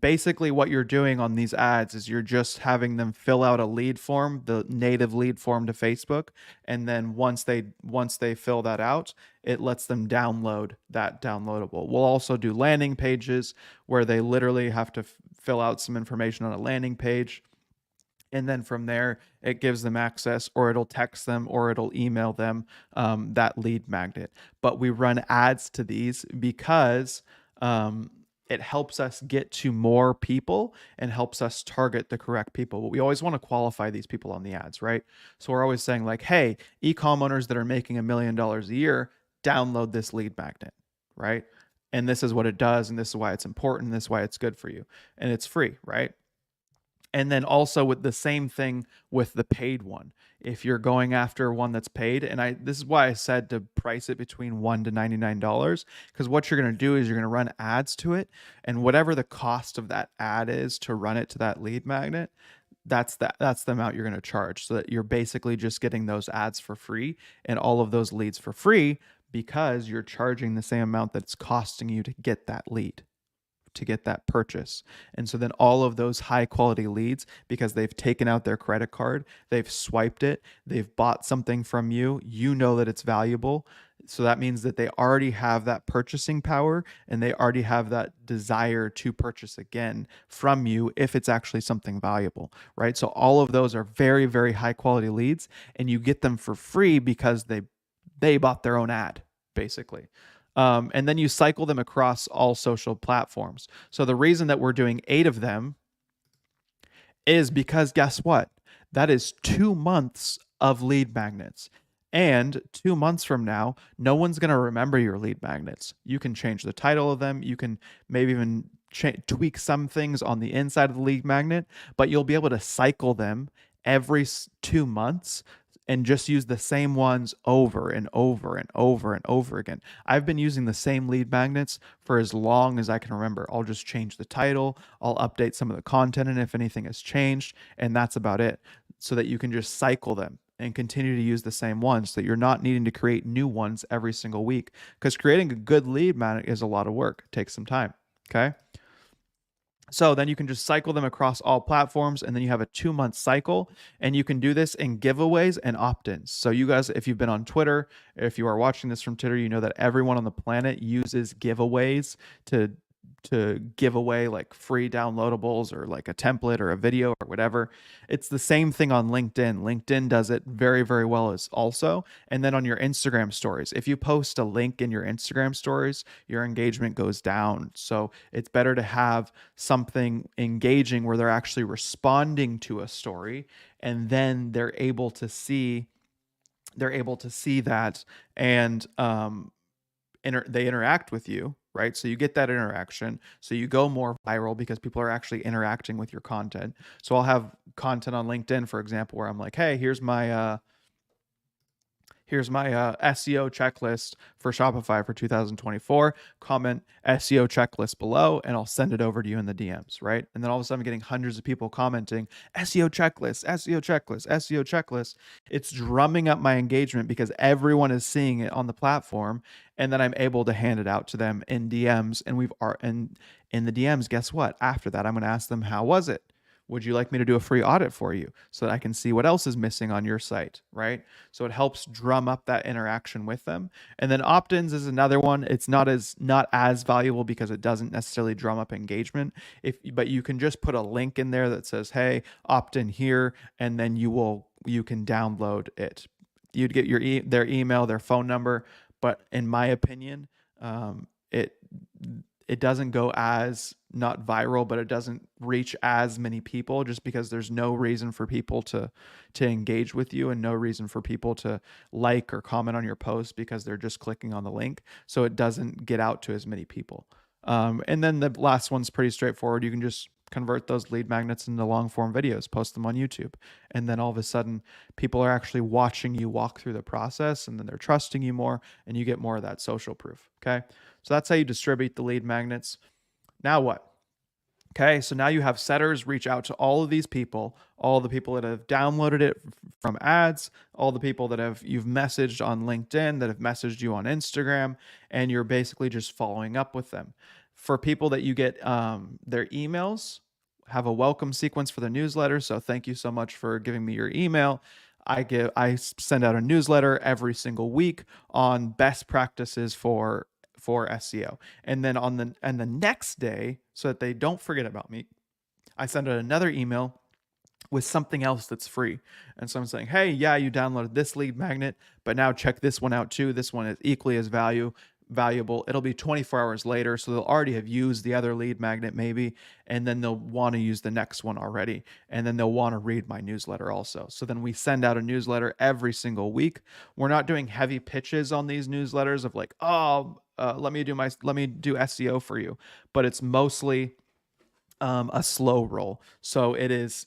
basically what you're doing on these ads is you're just having them fill out a lead form, the native lead form to Facebook, and then once they fill that out, it lets them download that downloadable. We'll also do landing pages where they literally have to fill out some information on a landing page, and then from there it gives them access, or it'll text them, or it'll email them that lead magnet. But we run ads to these because it helps us get to more people and helps us target the correct people. But we always want to qualify these people on the ads, right? So we're always saying like, hey, e-com owners that are making $1 million a year, download this lead magnet, right? And this is what it does, and this is why it's important, this is why it's good for you, and it's free, right? And then also with the same thing with the paid one. If you're going after one that's paid, and this is why I said to price it between $1 to $99, because what you're going to do is you're going to run ads to it, and whatever the cost of that ad is to run it to that lead magnet, that's the amount you're going to charge, so that you're basically just getting those ads for free and all of those leads for free, because you're charging the same amount that it's costing you to get that lead, to get that purchase. And so then all of those high quality leads, because they've taken out their credit card, they've swiped it, they've bought something from you, you know that it's valuable. So that means that they already have that purchasing power, and they already have that desire to purchase again from you if it's actually something valuable, right? So all of those are very, very high quality leads, and you get them for free because they bought their own ad, basically. And then you cycle them across all social platforms. So the reason that we're doing 8 of them is because guess what? That is 2 months of lead magnets. And 2 months from now, no one's going to remember your lead magnets. You can change the title of them. You can maybe even tweak some things on the inside of the lead magnet, but you'll be able to cycle them every 2 months and just use the same ones over and over and over and over again. I've been using the same lead magnets for as long as I can remember. I'll just change the title, I'll update some of the content, and if anything has changed, and that's about it. So that you can just cycle them and continue to use the same ones, so that you're not needing to create new ones every single week. Because creating a good lead magnet is a lot of work. It takes some time. Okay. So then you can just cycle them across all platforms, and then you have a 2-month cycle, and you can do this in giveaways and opt-ins. So you guys, if you've been on Twitter, if you are watching this from Twitter, you know that everyone on the planet uses giveaways to give away like free downloadables, or like a template or a video or whatever. It's the same thing on LinkedIn. LinkedIn does it very, very well as also. And then on your Instagram stories, if you post a link in your Instagram stories, your engagement goes down. So it's better to have something engaging where they're actually responding to a story, and then they're able to see that, and they interact with you, right? So you get that interaction. So you go more viral because people are actually interacting with your content. So I'll have content on LinkedIn, for example, where I'm like, hey, here's my SEO checklist for Shopify for 2024. Comment SEO checklist below, and I'll send it over to you in the DMs, right? And then all of a sudden I'm getting hundreds of people commenting SEO checklist, SEO checklist, SEO checklist. It's drumming up my engagement because everyone is seeing it on the platform, and then I'm able to hand it out to them in DMs. And in the DMs, guess what? After that, I'm going to ask them, how was it? Would you like me to do a free audit for you so that I can see what else is missing on your site, right? So it helps drum up that interaction with them. And then opt-ins is another one. It's not as valuable because it doesn't necessarily drum up engagement. But you can just put a link in there that says, "Hey, opt in here," and then you can download it. You'd get their email, their phone number, but in my opinion, it doesn't go as not viral, but it doesn't reach as many people, just because there's no reason for people to engage with you, and no reason for people to like or comment on your post, because they're just clicking on the link. So it doesn't get out to as many people. And then the last one's pretty straightforward. You can just convert those lead magnets into long form videos, post them on YouTube. And then all of a sudden people are actually watching you walk through the process, and then they're trusting you more, and you get more of that social proof. Okay. So that's how you distribute the lead magnets. Now what? Okay, so now you have setters reach out to all of these people, all the people that have downloaded it from ads, all the people that you've messaged on LinkedIn, that have messaged you on Instagram, and you're basically just following up with them. For people that you get their emails, have a welcome sequence for the newsletter. So thank you so much for giving me your email. I send out a newsletter every single week on best practices for SEO. And then the next day, so that they don't forget about me, I send out another email with something else that's free. And so I'm saying, hey, yeah, you downloaded this lead magnet, but now check this one out too. This one is equally as valuable. It'll be 24 hours later, so they'll already have used the other lead magnet maybe, and then they'll want to use the next one already, and then they'll want to read my newsletter also. So then we send out a newsletter every single week. We're not doing heavy pitches on these newsletters of like, oh, let me do SEO for you, but it's mostly a slow roll. So it is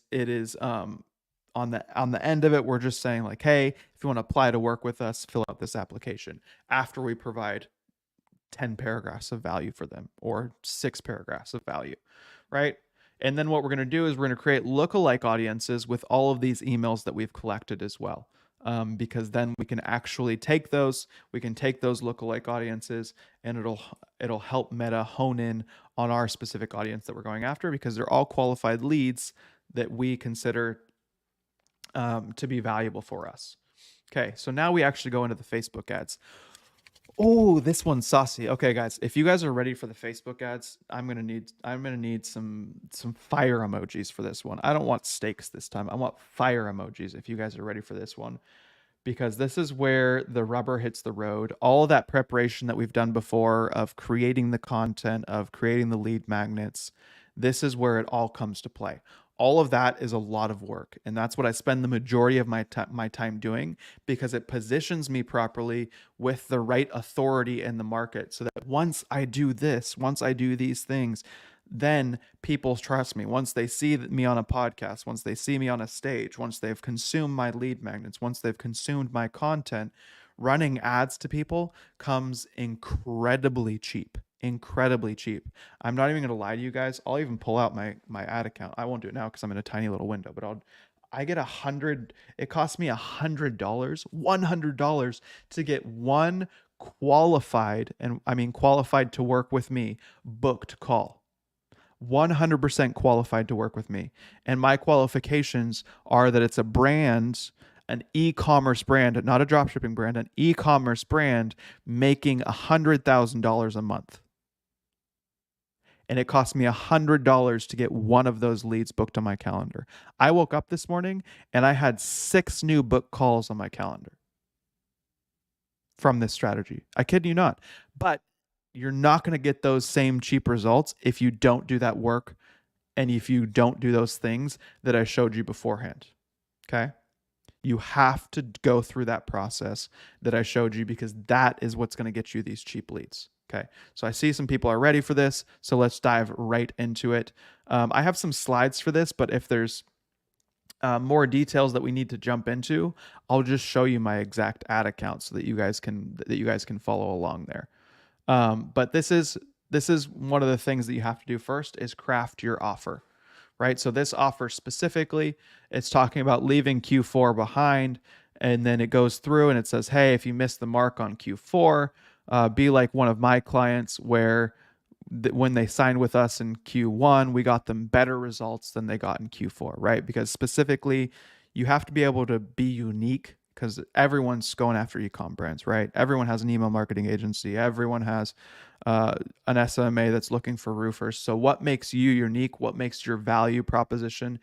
on the end of it, we're just saying like, hey, if you want to apply to work with us, fill out this application after we provide 10 paragraphs of value for them or 6 paragraphs of value, right? And then what we're going to do is we're going to create lookalike audiences with all of these emails that we've collected as well. Because then we can actually take those lookalike audiences, and it'll help Meta hone in on our specific audience that we're going after, because they're all qualified leads that we consider to be valuable for us. Okay, so now we actually go into the Facebook ads. Oh, this one's saucy. Okay, guys, if you guys are ready for the Facebook ads, I'm gonna need some fire emojis for this one. I don't want stakes this time. I want fire emojis if you guys are ready for this one, because this is where the rubber hits the road. All of that preparation that we've done before of creating the content, of creating the lead magnets, this is where it all comes to play. All of that is a lot of work, and that's what I spend the majority of my time doing, because it positions me properly with the right authority in the market, so that once I do these things, then people trust me. Once they see me on a podcast, once they see me on a stage, once they've consumed my lead magnets, once they've consumed my content, running ads to people comes incredibly cheap. Incredibly cheap. I'm not even going to lie to you guys. I'll even pull out my ad account. I won't do it now because I'm in a tiny little window, but I get it costs me $100 to get one qualified, and I mean qualified to work with me, booked call. 100% qualified to work with me. And my qualifications are that it's a brand, an e-commerce brand, not a dropshipping brand, an e-commerce brand making $100,000 a month. And it cost me $100 to get one of those leads booked on my calendar. I woke up this morning and I had 6 new book calls on my calendar from this strategy. I kid you not. But you're not going to get those same cheap results if you don't do that work and if you don't do those things that I showed you beforehand. Okay? You have to go through that process that I showed you, because that is what's going to get you these cheap leads. Okay, so I see some people are ready for this, so let's dive right into it. I have some slides for this, but if there's more details that we need to jump into, I'll just show you my exact ad account so that you guys can follow along there. But this is one of the things that you have to do first, is craft your offer, right? So this offer specifically, it's talking about leaving Q4 behind, and then it goes through and it says, hey, if you missed the mark on Q4, be like one of my clients where when they signed with us in Q1, we got them better results than they got in Q4, right? Because specifically, you have to be able to be unique, because everyone's going after e-com brands, right? Everyone has an email marketing agency. Everyone has an SMA that's looking for roofers. So what makes you unique? What makes your value proposition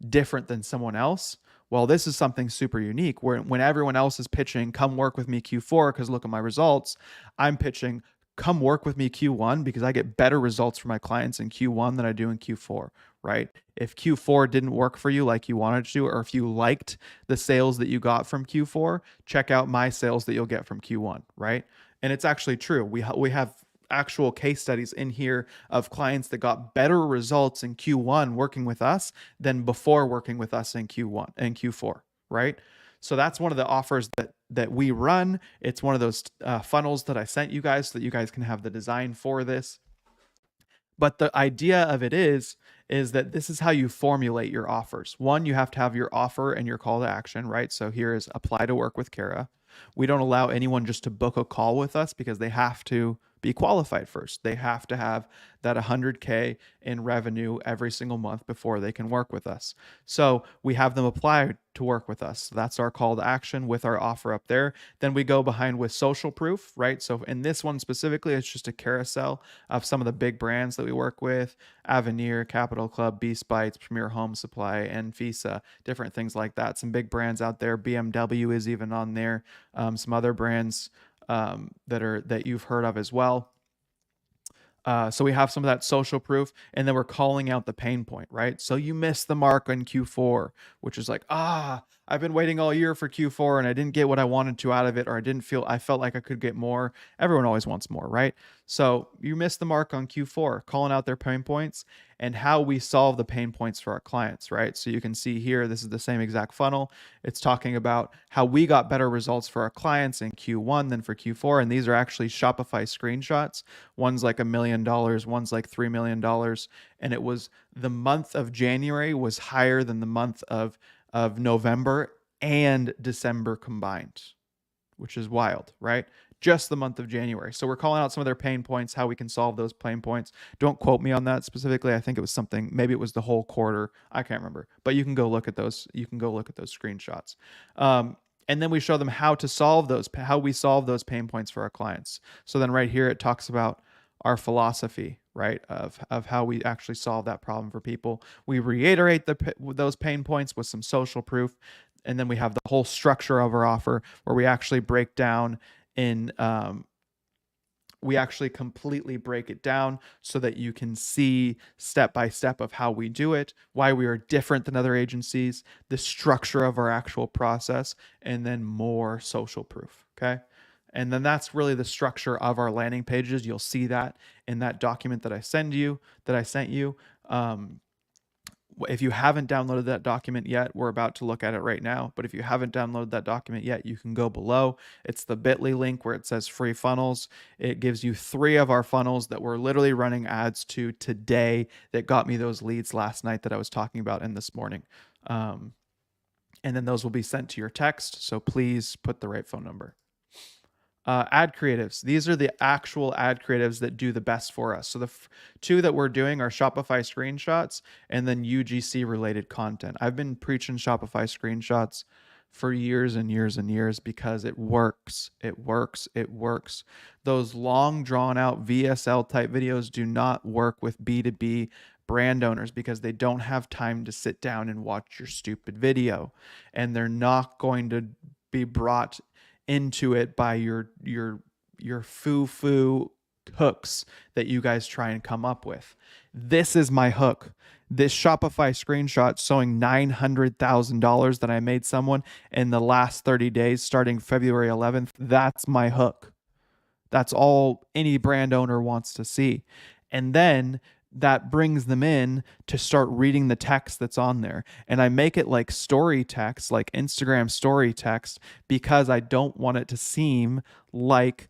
different than someone else? Well, this is something super unique, where when everyone else is pitching, come work with me Q4 because look at my results, I'm pitching, come work with me Q1 because I get better results for my clients in Q1 than I do in Q4, right? If Q4 didn't work for you like you wanted to, or if you liked the sales that you got from Q4, check out my sales that you'll get from Q1, right? And it's actually true. We have actual case studies in here of clients that got better results in Q1 working with us than before working with us in Q1 and Q4, right? So that's one of the offers that we run. It's one of those funnels that I sent you guys so that you guys can have the design for this. But the idea of it is that this is how you formulate your offers. One, you have to have your offer and your call to action, right? So here is apply to work with Kara. We don't allow anyone just to book a call with us because they have to be qualified first. They have to have that 100K in revenue every single month before they can work with us. So we have them apply to work with us. That's our call to action with our offer up there. Then we go behind with social proof, right? So in this one specifically, it's just a carousel of some of the big brands that we work with: Avenir, Capital Club, Beast Bites, Premier Home Supply, and Visa, different things like that. Some big brands out there. BMW is even on there. Some other brands that you've heard of as well. So we have some of that social proof, and then we're calling out the pain point, right? So you missed the mark on Q4, which is like, I've been waiting all year for Q4 and I didn't get what I wanted to out of it, or I felt like I could get more. Everyone always wants more, right? So you missed the mark on Q4, calling out their pain points and how we solve the pain points for our clients, right? So you can see here, this is the same exact funnel. It's talking about how we got better results for our clients in Q1 than for Q4. And these are actually Shopify screenshots. One's like $1 million, one's like $3 million. And it was the month of January was higher than the month of November and December combined, which is wild, right? Just the month of January. So we're calling out some of their pain points, how we can solve those pain points. Don't quote me on that specifically. I think it was something, maybe it was the whole quarter. I can't remember, but you can go look at those. You can go look at those screenshots. And then we show them how we solve those pain points for our clients. So then right here, it talks about our philosophy, right, of how we actually solve that problem for people. We reiterate those pain points with some social proof. And then we have the whole structure of our offer where we actually break down we actually completely break it down so that you can see step by step of how we do it, why we are different than other agencies, the structure of our actual process, and then more social proof. Okay. And then that's really the structure of our landing pages. You'll see that in that document that I sent you. If you haven't downloaded that document yet, we're about to look at it right now. But if you haven't downloaded that document yet, you can go below. It's the bit.ly link where it says free funnels. It gives you 3 of our funnels that we're literally running ads to today that got me those leads last night that I was talking about in this morning. And then those will be sent to your text. So please put the right phone number. Ad creatives. These are the actual ad creatives that do the best for us. So the 2 that we're doing are Shopify screenshots and then UGC related content. I've been preaching Shopify screenshots for years and years and years because it works. It works. It works. Those long drawn out VSL type videos do not work with B2B brand owners because they don't have time to sit down and watch your stupid video, and they're not going to be brought into it by your foo-foo hooks that you guys try and come up with. This is my hook. This Shopify screenshot showing $900,000 that I made someone in the last 30 days starting February 11th. That's my hook. That's all any brand owner wants to see. And then that brings them in to start reading the text that's on there. And I make it like story text, like Instagram story text, because I don't want it to seem like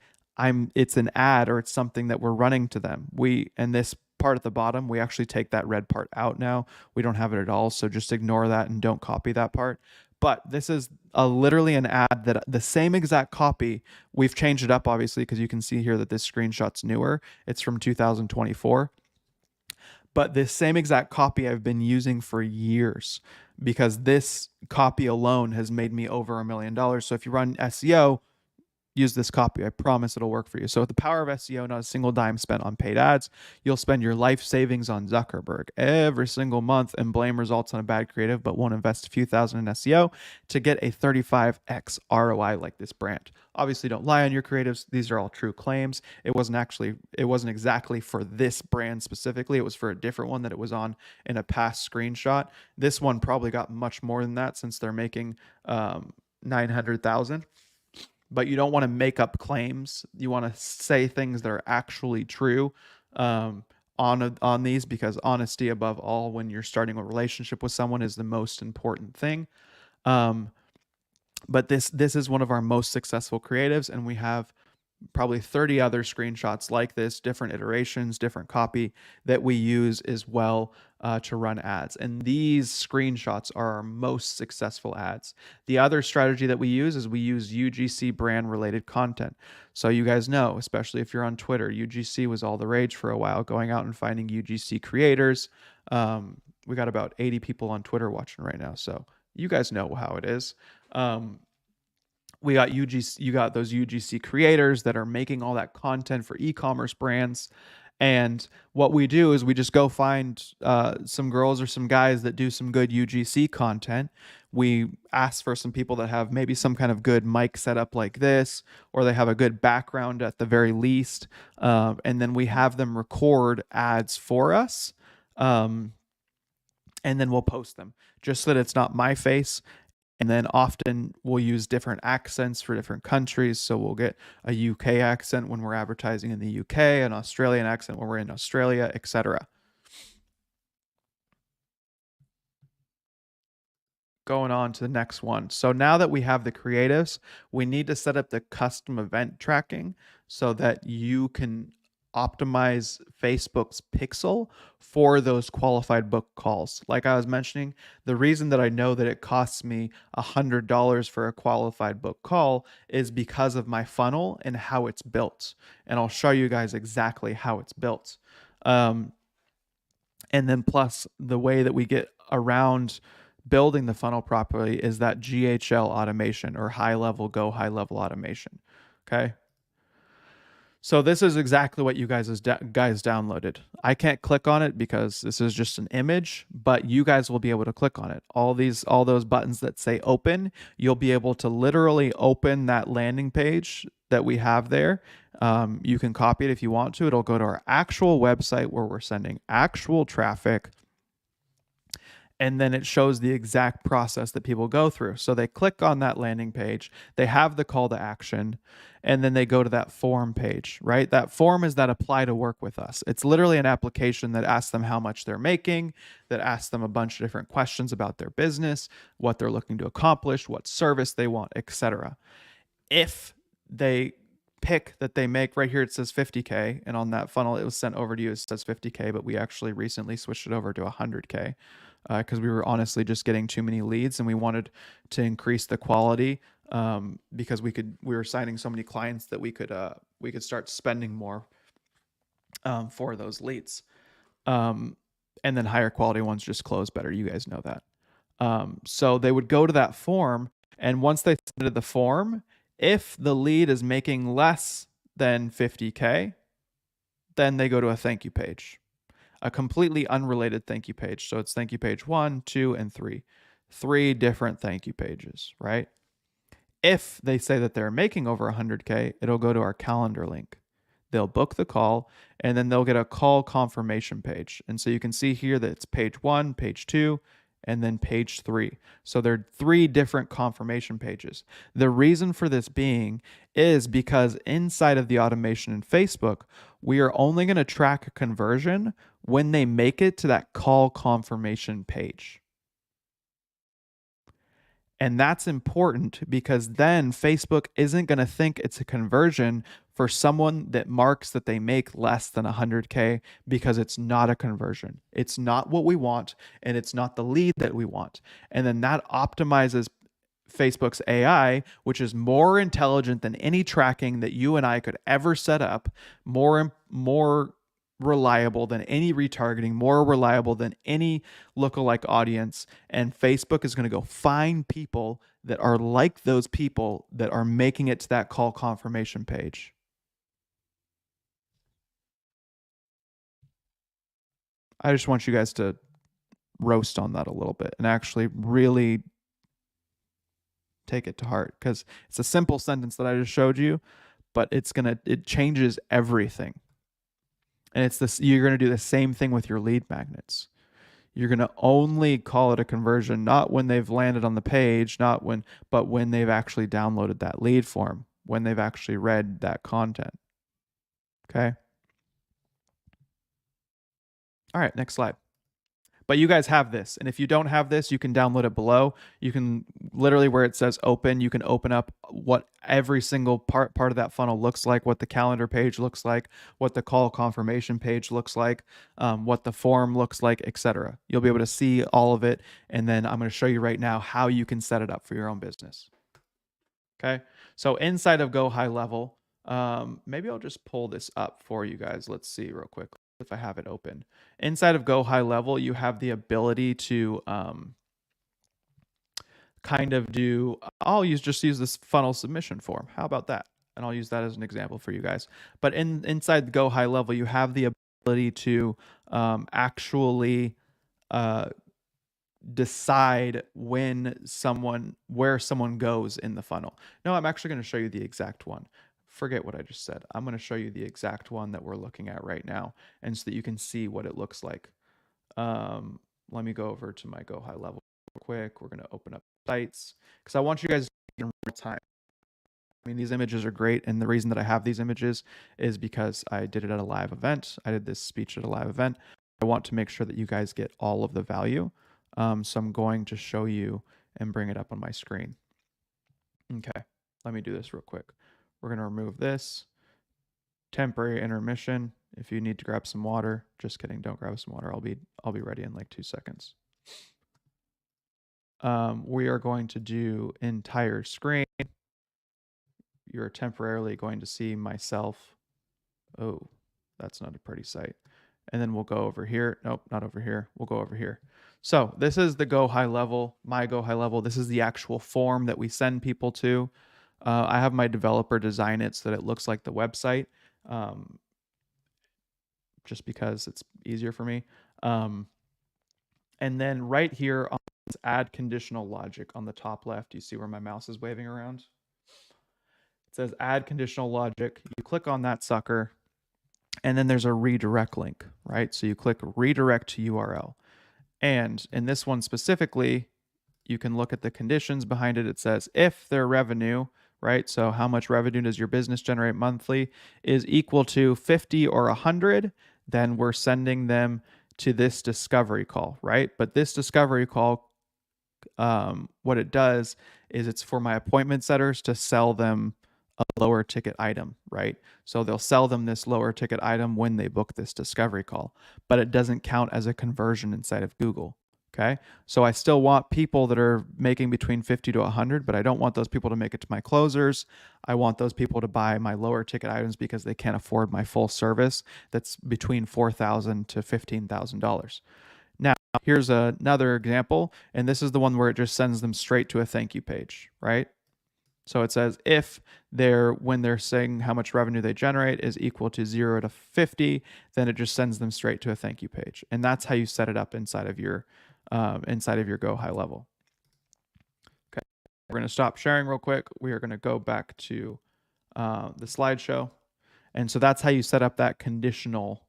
it's an ad or it's something that we're running to them. And this part at the bottom, we actually take that red part out now. We don't have it at all. So just ignore that and don't copy that part. But this is literally an ad that the same exact copy, we've changed it up obviously because you can see here that this screenshot's newer. It's from 2024. But this same exact copy I've been using for years because this copy alone has made me over $1 million. So if you run SEO, use this copy. I promise it'll work for you. So with the power of SEO, not a single dime spent on paid ads. You'll spend your life savings on Zuckerberg every single month and blame results on a bad creative, but won't invest a few thousand in SEO to get a 35x ROI like this brand. Obviously, don't lie on your creatives. These are all true claims. It wasn't exactly for this brand specifically. It was for a different one that it was on in a past screenshot. This one probably got much more than that since they're making 900,000. But you don't want to make up claims. You want to say things that are actually true on these, because honesty above all when you're starting a relationship with someone is the most important thing. But this is one of our most successful creatives, and we have probably 30 other screenshots like this, different iterations, different copy that we use as well to run ads. And these screenshots are our most successful ads. The other strategy that we use is we use UGC brand related content. So you guys know, especially if you're on Twitter, UGC was all the rage for a while, going out and finding UGC creators. We got about 80 people on Twitter watching right now. So you guys know how it is. We got UGC, you got those UGC creators that are making all that content for e-commerce brands. And what we do is we just go find some girls or some guys that do some good UGC content. We ask for some people that have maybe some kind of good mic setup like this, or they have a good background at the very least. And then we have them record ads for us. And then we'll post them just so that it's not my face. And then often we'll use different accents for different countries. So we'll get a UK accent when we're advertising in the UK, an Australian accent when we're in Australia, etc. Going on to the next one. So now that we have the creatives, we need to set up the custom event tracking so that you can optimize Facebook's pixel for those qualified book calls. Like I was mentioning, the reason that I know that it costs me $100 for a qualified book call is because of my funnel and how it's built. And I'll show you guys exactly how it's built. And then plus the way that we get around building the funnel properly is that GHL automation, or high level automation. Okay. So this is exactly what you guys downloaded. I can't click on it because this is just an image, but you guys will be able to click on it. All those buttons that say open, you'll be able to literally open that landing page that we have there. You can copy it if you want to. It'll go to our actual website where we're sending actual traffic. And then it shows the exact process that people go through. So they click on that landing page, they have the call to action, and then they go to that form page, right? That form is that apply to work with us. It's literally an application that asks them how much they're making, that asks them a bunch of different questions about their business, what they're looking to accomplish, what service they want, etc. If they pick that they make, right here it says 50K, and on that funnel it was sent over to you, it says 50K, but we actually recently switched it over to 100K because we were honestly just getting too many leads, and we wanted to increase the quality because we were signing so many clients that we could start spending more for those leads. And then higher quality ones just close better. You guys know that. So they would go to that form, and once they submitted the form, if the lead is making less than 50K, then they go to a thank you page, a completely unrelated thank you page. So it's thank you page 1, 2, and 3. 3 different thank you pages, right? If they say that they're making over 100K, it'll go to our calendar link. They'll book the call, and then they'll get a call confirmation page. And so you can see here that it's page 1, page 2, and then page 3. So there are 3 different confirmation pages. The reason for this being is because inside of the automation in Facebook, we are only going to track a conversion when they make it to that call confirmation page. And that's important because then Facebook isn't going to think it's a conversion for someone that marks that they make less than 100K, because it's not a conversion. It's not what we want, and it's not the lead that we want. And then that optimizes Facebook's AI, which is more intelligent than any tracking that you and I could ever set up, more reliable than any retargeting, more reliable than any lookalike audience. And Facebook is going to go find people that are like those people that are making it to that call confirmation page. I just want you guys to roast on that a little bit and actually really take it to heart, because it's a simple sentence that I just showed you, but it changes everything. And it's this, you're going to do the same thing with your lead magnets. You're going to only call it a conversion, not when they've landed on the page, but when they've actually downloaded that lead form, when they've actually read that content. Okay. All right, next slide. But you guys have this. And if you don't have this, you can download it below. You can literally, where it says open, you can open up what every single part of that funnel looks like, what the calendar page looks like, what the call confirmation page looks like, what the form looks like, etc. You'll be able to see all of it. And then I'm going to show you right now how you can set it up for your own business. Okay. So inside of Go High Level, maybe I'll just pull this up for you guys. Let's see real quick if I have it open. Inside of Go High Level, you have the ability to kind of do, just use this funnel submission form. How about that? And I'll use that as an example for you guys. But inside Go High Level, you have the ability to actually decide where someone goes in the funnel. No, I'm actually going to show you the exact one. Forget what I just said. I'm going to show you the exact one that we're looking at right now, and so that you can see what it looks like. Let me go over to my Go High Level real quick. We're going to open up sites because I want you guys to see in real time. I mean, these images are great, and the reason that I have these images is because I did it at a live event. I did this speech at a live event. I want to make sure that you guys get all of the value. So I'm going to show you and bring it up on my screen. Okay, let me do this real quick. We're going to remove this. Temporary intermission. If you need to grab some water, just kidding, don't grab some water. I'll be ready in like 2 seconds. We are going to do entire screen. You're temporarily going to see myself. Oh, that's not a pretty sight. And then we'll go over here. Nope, not over here. We'll go over here. So this is the Go High Level, my Go High Level. This is the actual form that we send people to. I have my developer design it so that it looks like the website, just because it's easier for me. And then right here on this add conditional logic on the top left, you see where my mouse is waving around? It says add conditional logic. You click on that sucker, and then there's a redirect link, right? So you click redirect to URL. And in this one specifically, you can look at the conditions behind it. It says if their revenue, right? So how much revenue does your business generate monthly is equal to 50 or 100, then we're sending them to this discovery call, right? But this discovery call, what it does is it's for my appointment setters to sell them a lower ticket item, right? So they'll sell them this lower ticket item when they book this discovery call, but it doesn't count as a conversion inside of Google. Okay. So I still want people that are making between 50 to 100, but I don't want those people to make it to my closers. I want those people to buy my lower ticket items because they can't afford my full service that's between $4,000 to $15,000. Now, here's another example, and this is the one where it just sends them straight to a thank you page, right? So it says if when they're saying how much revenue they generate is equal to 0 to 50, then it just sends them straight to a thank you page. And that's how you set it up inside of your Go High Level. Okay, we're going to stop sharing real quick. We are going to go back to the slideshow. And so that's how you set up that conditional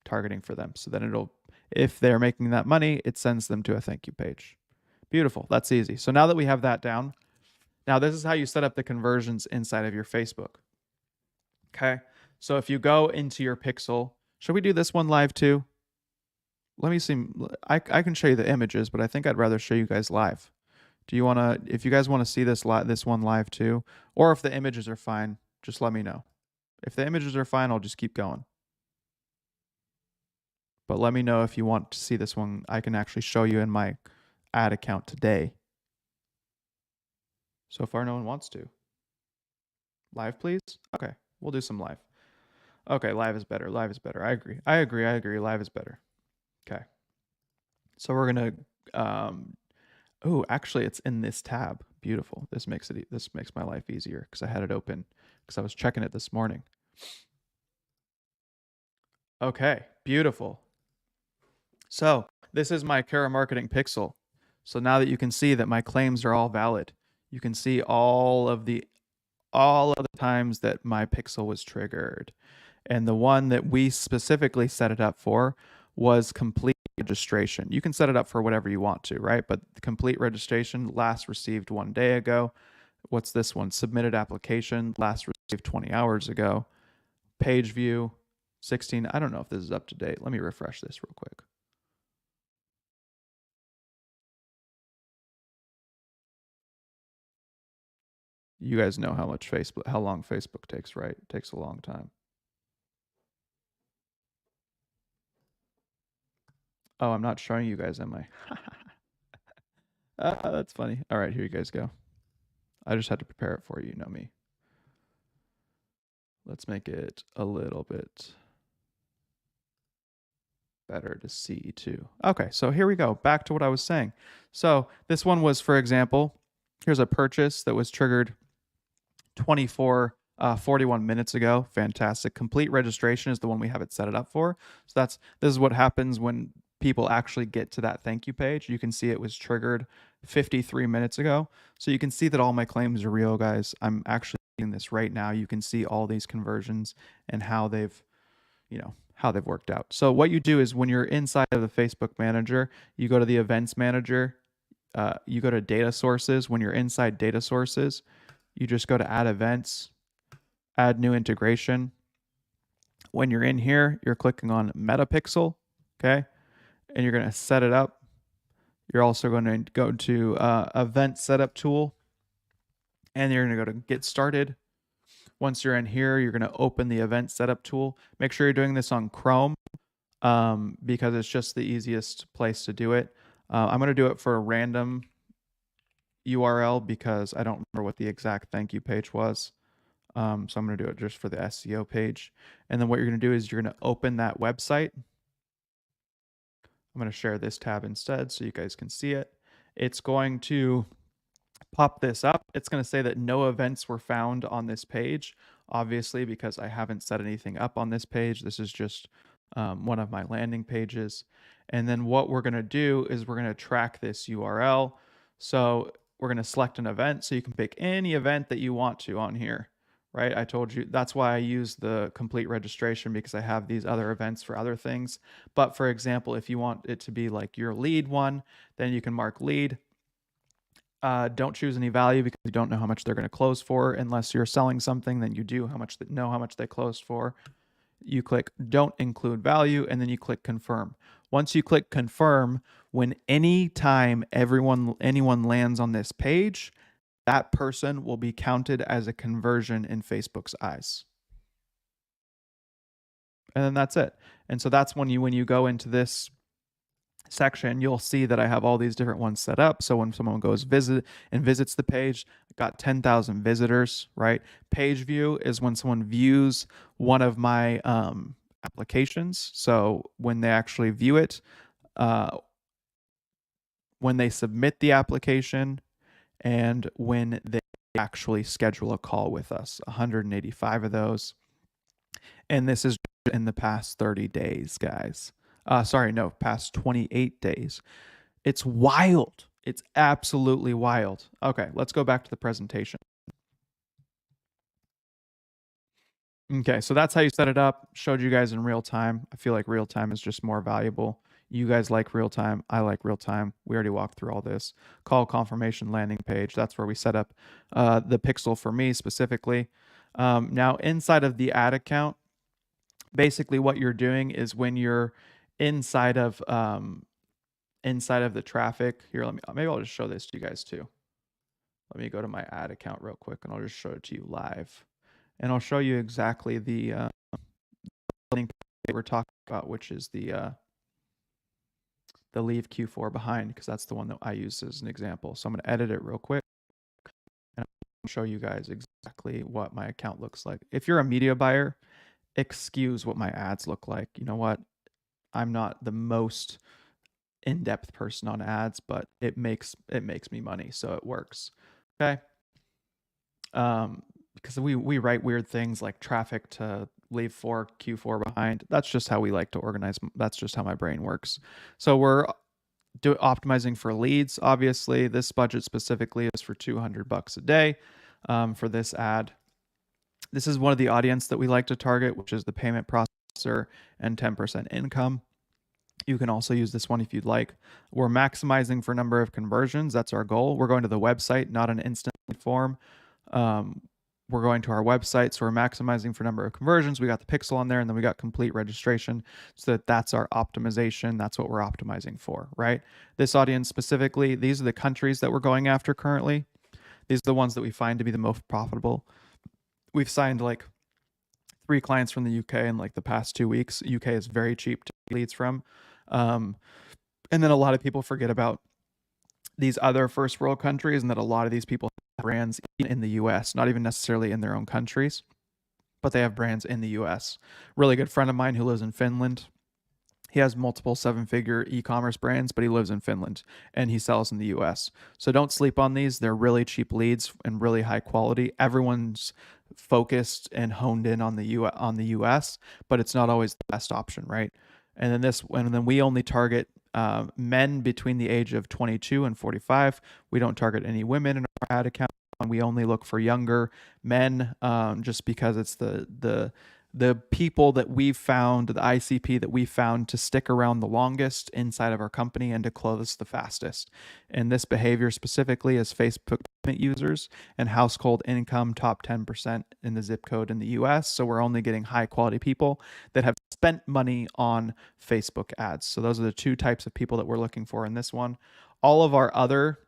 targeting for them. So then if they're making that money, it sends them to a thank you page. Beautiful. That's easy. So now that we have that down, now this is how you set up the conversions inside of your Facebook. Okay. So if you go into your pixel, should we do this one live too? Let me see. I can show you the images, but I think I'd rather show you guys live. Do you want to, if you guys want to see this one live too, or if the images are fine, just let me know. If the images are fine, I'll just keep going. But let me know if you want to see this one. I can actually show you in my ad account today. So far, no one wants to. Live, please? Okay, we'll do some live. Okay, live is better. Live is better. I agree. Live is better. Okay. So we're going to, oh, actually it's in this tab. Beautiful. This makes my life easier because I had it open because I was checking it this morning. Okay, beautiful. So this is my Kara Marketing Pixel. So now that you can see that my claims are all valid, you can see all of the times that my pixel was triggered. And the one that we specifically set it up for was complete registration. You can set it up for whatever you want to, right? But the complete registration, last received 1 day ago. What's this one? Submitted application, last received 20 hours ago. Page view, 16. I don't know if this is up to date. Let me refresh this real quick. You guys know how long Facebook takes, right? It takes a long time. Oh, I'm not showing you guys, am I? That's funny. All right, here you guys go. I just had to prepare it for you. You know me. Let's make it a little bit better to see too. Okay, so here we go. Back to what I was saying. So this one was, for example, here's a purchase that was triggered 41 minutes ago. Fantastic. Complete registration is the one we have it set it up for. So this is what happens when people actually get to that thank you page. You can see it was triggered 53 minutes ago. So you can see that all my claims are real, guys. I'm actually doing this right now. You can see all these conversions and how they've worked out. So what you do is when you're inside of the Facebook manager, you go to the events manager, you go to data sources. When you're inside data sources, you just go to add events, add new integration. When you're in here, you're clicking on Metapixel, okay? And you're going to set it up. You're also going to go to event setup tool, and you're going to go to get started. Once you're in here, you're going to open the event setup tool. Make sure you're doing this on Chrome because it's just the easiest place to do it. I'm going to do it for a random URL because I don't remember what the exact thank you page was. So I'm going to do it just for the SEO page. And then what you're going to do is you're going to open that website. I'm going to share this tab instead so you guys can see it. It's going to pop this up. It's going to say that no events were found on this page, obviously, because I haven't set anything up on this page. This is just one of my landing pages. And then what we're going to do is we're going to track this URL. So we're going to select an event. So you can pick any event that you want to on here, right? I told you that's why I use the complete registration, because I have these other events for other things. But for example, if you want it to be like your lead one, then you can mark lead. Don't choose any value because you don't know how much they're going to close for. Unless you're selling something, then you do know how much they closed for. You click don't include value, and then you click confirm. Once you click confirm, when anytime anyone lands on this page, that person will be counted as a conversion in Facebook's eyes. And then that's it. And so that's when you go into this section, you'll see that I have all these different ones set up. So when someone goes visits the page, I got 10,000 visitors, right? Page view is when someone views one of my applications. So when they actually view it, when they submit the application, and when they actually schedule a call with us, 185 of those. And this is in the past 30 days, guys. Past 28 days. It's wild. It's absolutely wild. Okay, let's go back to the presentation. Okay, so that's how you set it up. Showed you guys in real time. I feel like real time is just more valuable. You guys like real time. I like real time. We already walked through all this. Call confirmation landing page. That's where we set up the pixel for me specifically. Now, inside of the ad account, basically what you're doing is when you're inside of the traffic here, maybe I'll just show this to you guys too. Let me go to my ad account real quick and I'll just show it to you live, and I'll show you exactly the link that we're talking about, which is the leave Q4 behind, because that's the one that I use as an example. So I'm going to edit it real quick and I'll show you guys exactly what my account looks like. If you're a media buyer, excuse what my ads look like. You know what? I'm not the most in-depth person on ads, but it makes me money, so it works. Okay. Because we write weird things like traffic to leave for Q4 behind. That's just how we like to organize. That's just how my brain works. So we're optimizing for leads. Obviously, this budget specifically is for $200 a day for this ad. This is one of the audience that we like to target, which is the payment processor and 10% income. You can also use this one if you'd like. We're maximizing for number of conversions. That's our goal. We're going to the website, not an instant form. we're going to our website, so we're maximizing for number of conversions. We got the pixel on there, and then we got complete registration, so that's our optimization. That's what we're optimizing for, right? This audience specifically, these are the countries that we're going after currently. These are the ones that we find to be the most profitable. We've signed like 3 clients from the UK in like the past 2 weeks. UK is very cheap to get leads from. Um, and then a lot of people forget about these other first world countries, and that a lot of these people have brands in the US, not even necessarily in their own countries, but they have brands in the US. Really good friend of mine who lives in Finland. He has multiple 7-figure e-commerce brands, but he lives in Finland and he sells in the US. So don't sleep on these. They're really cheap leads and really high quality. Everyone's focused and honed in on the US, but it's not always the best option, right? And then we only target men between the age of 22 and 45. We don't target any women in our ad account. We only look for younger men, just because it's the people that we've found, the ICP that we found to stick around the longest inside of our company and to close the fastest. And this behavior specifically is Facebook payment users and household income top 10% in the zip code in the US. So we're only getting high quality people that have spent money on Facebook ads. So those are the 2 types of people that we're looking for in this one. All of our other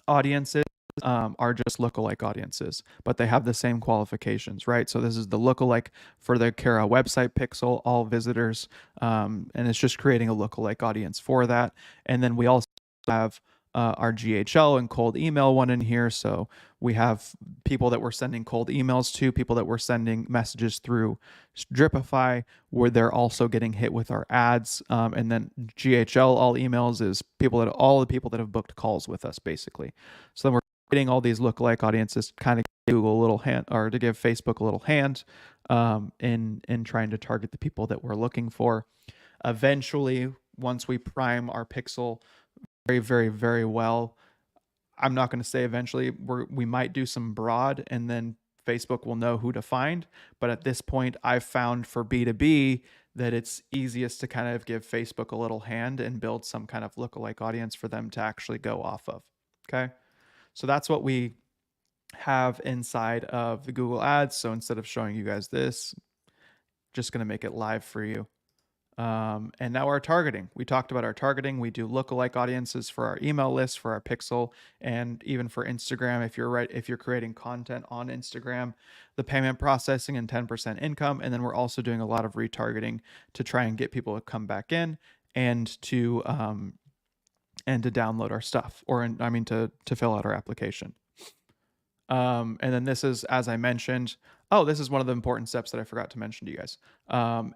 audiences are just lookalike audiences, but they have the same qualifications, right? So this is the lookalike for the Kara website pixel, all visitors, and it's just creating a lookalike audience for that. And then we also have our GHL and cold email one in here. So we have people that we're sending cold emails to, people that we're sending messages through Dripify, where they're also getting hit with our ads. And then GHL all emails is all the people that have booked calls with us, basically. So then we're getting all these lookalike audiences, kind of Google a little hand, or to give Facebook a little hand, in trying to target the people that we're looking for. Eventually, once we prime our pixel very, very, very well, I'm not going to say eventually, we might do some broad, and then Facebook will know who to find. But at this point, I've found for B2B that it's easiest to kind of give Facebook a little hand and build some kind of lookalike audience for them to actually go off of. Okay. So that's what we have inside of the Google Ads. So instead of showing you guys this, just going to make it live for you. And now our targeting. We talked about our targeting. We do lookalike audiences for our email list, for our pixel, and even for Instagram. If you're creating content on Instagram, the payment processing and 10% income. And then we're also doing a lot of retargeting to try and get people to come back in and to download our stuff, to fill out our application. And then this is, as I mentioned, this is one of the important steps that I forgot to mention to you guys.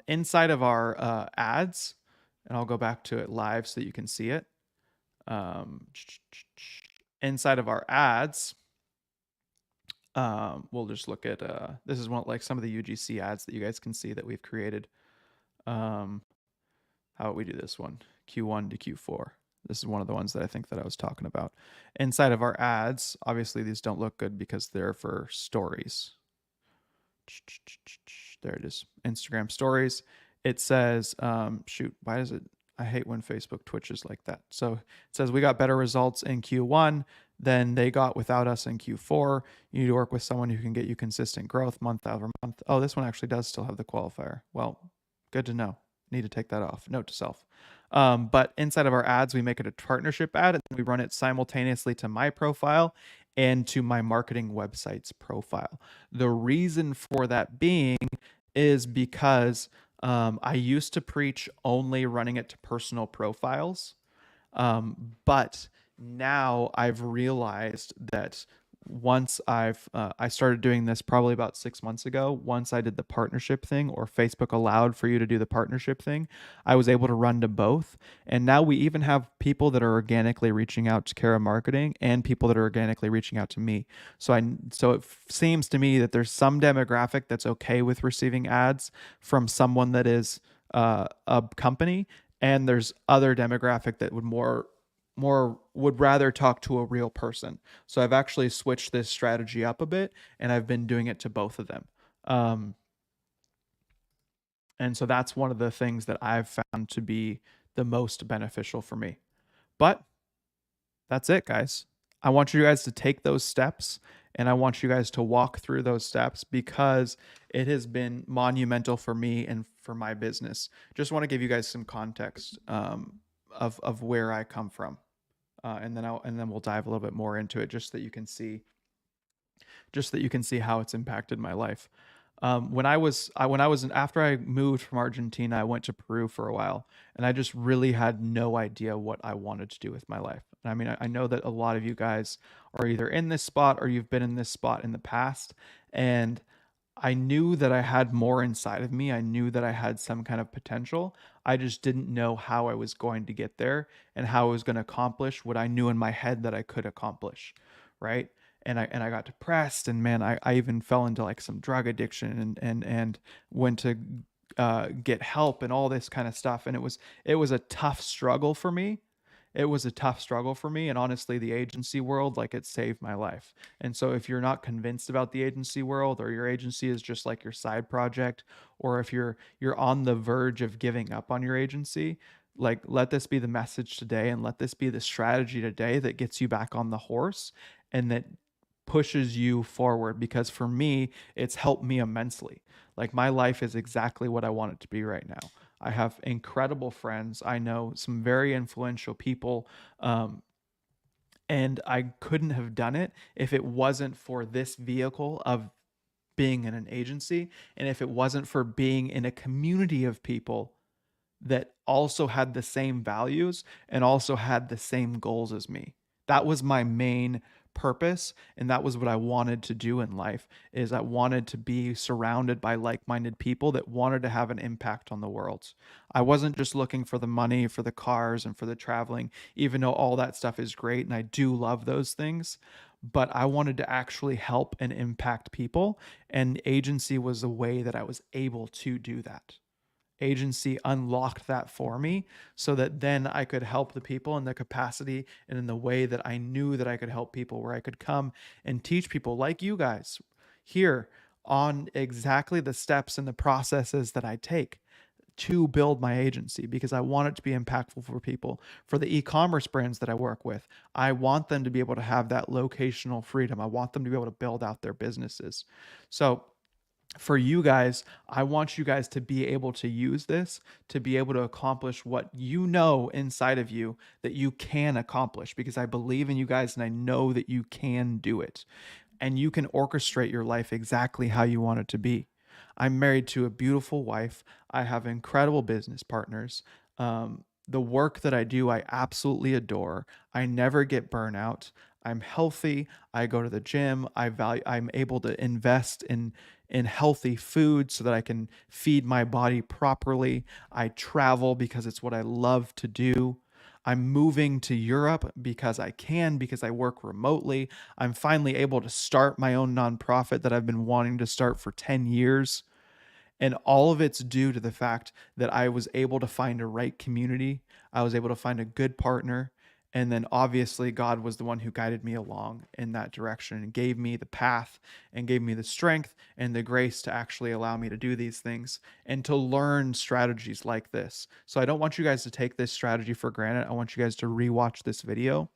Inside of our ads, and I'll go back to it live so that you can see it. Inside of our ads, we'll just look at, this is like some of the UGC ads that you guys can see that we've created. How about we do this one, Q1 to Q4. This is one of the ones that I think that I was talking about. Inside of our ads, obviously these don't look good because they're for stories. There it is, Instagram stories. It says, why does it, I hate when Facebook twitches like that. So it says we got better results in Q1 than they got without us in Q4. You need to work with someone who can get you consistent growth month over month. Oh, this one actually does still have the qualifier. Well, good to know. Need to take that off. Note to self. But inside of our ads, we make it a partnership ad, and we run it simultaneously to my profile and to my marketing website's profile. The reason for that being is because I used to preach only running it to personal profiles, but now I've realized that once I started doing this probably about 6 months ago, once I did the partnership thing, or Facebook allowed for you to do the partnership thing, I was able to run to both. And now we even have people that are organically reaching out to Kara Marketing and people that are organically reaching out to me. So it seems to me that there's some demographic that's okay with receiving ads from someone that is a company, and there's other demographic that would rather talk to a real person. So I've actually switched this strategy up a bit, and I've been doing it to both of them. And so that's one of the things that I've found to be the most beneficial for me. But that's it, guys. I want you guys to take those steps, and I want you guys to walk through those steps because it has been monumental for me and for my business. Just want to give you guys some context of where I come from, and then we'll dive a little bit more into it, just that you can see how it's impacted my life. After I moved from Argentina, I went to Peru for a while, and I just really had no idea what I wanted to do with my life. And I mean, I know that a lot of you guys are either in this spot or you've been in this spot in the past, and I knew that I had more inside of me. I knew that I had some kind of potential. I just didn't know how I was going to get there and how I was going to accomplish what I knew in my head that I could accomplish, right? And I got depressed, and man, I even fell into like some drug addiction, and went to get help and all this kind of stuff. And it was a tough struggle for me. It was a tough struggle for me, and honestly, the agency world, like, it saved my life. And so if you're not convinced about the agency world, or your agency is just like your side project, or if you're on the verge of giving up on your agency, like, let this be the message today, and let this be the strategy today that gets you back on the horse and that pushes you forward, because for me, it's helped me immensely. Like, my life is exactly what I want it to be right now. I have incredible friends. I know some very influential people. And I couldn't have done it if it wasn't for this vehicle of being in an agency, and if it wasn't for being in a community of people that also had the same values and also had the same goals as me. That was my main purpose, and that was what I wanted to do in life. Is I wanted to be surrounded by like-minded people that wanted to have an impact on the world. I wasn't just looking for the money, for the cars, and for the traveling, even though all that stuff is great and I do love those things, but I wanted to actually help and impact people, and agency was a way that I was able to do that. Agency unlocked that for me, so that then I could help the people in the capacity and in the way that I knew that I could help people, where I could come and teach people like you guys here on exactly the steps and the processes that I take to build my agency, because I want it to be impactful for people. For the e-commerce brands that I work with, I want them to be able to have that locational freedom. I want them to be able to build out their businesses. So for you guys, I want you guys to be able to use this to be able to accomplish what you know inside of you that you can accomplish, because I believe in you guys and I know that you can do it, and you can orchestrate your life exactly how you want it to be. I'm married to a beautiful wife. I have incredible business partners. The work that I do, I absolutely adore. I never get burnout. I'm healthy. I go to the gym. I'm able to invest in healthy food so that I can feed my body properly. I travel because it's what I love to do. I'm moving to Europe because I can, because I work remotely. I'm finally able to start my own nonprofit that I've been wanting to start for 10 years. And all of it's due to the fact that I was able to find a right community. I was able to find a good partner. And then obviously, God was the one who guided me along in that direction and gave me the path and gave me the strength and the grace to actually allow me to do these things and to learn strategies like this. So I don't want you guys to take this strategy for granted. I want you guys to rewatch this video.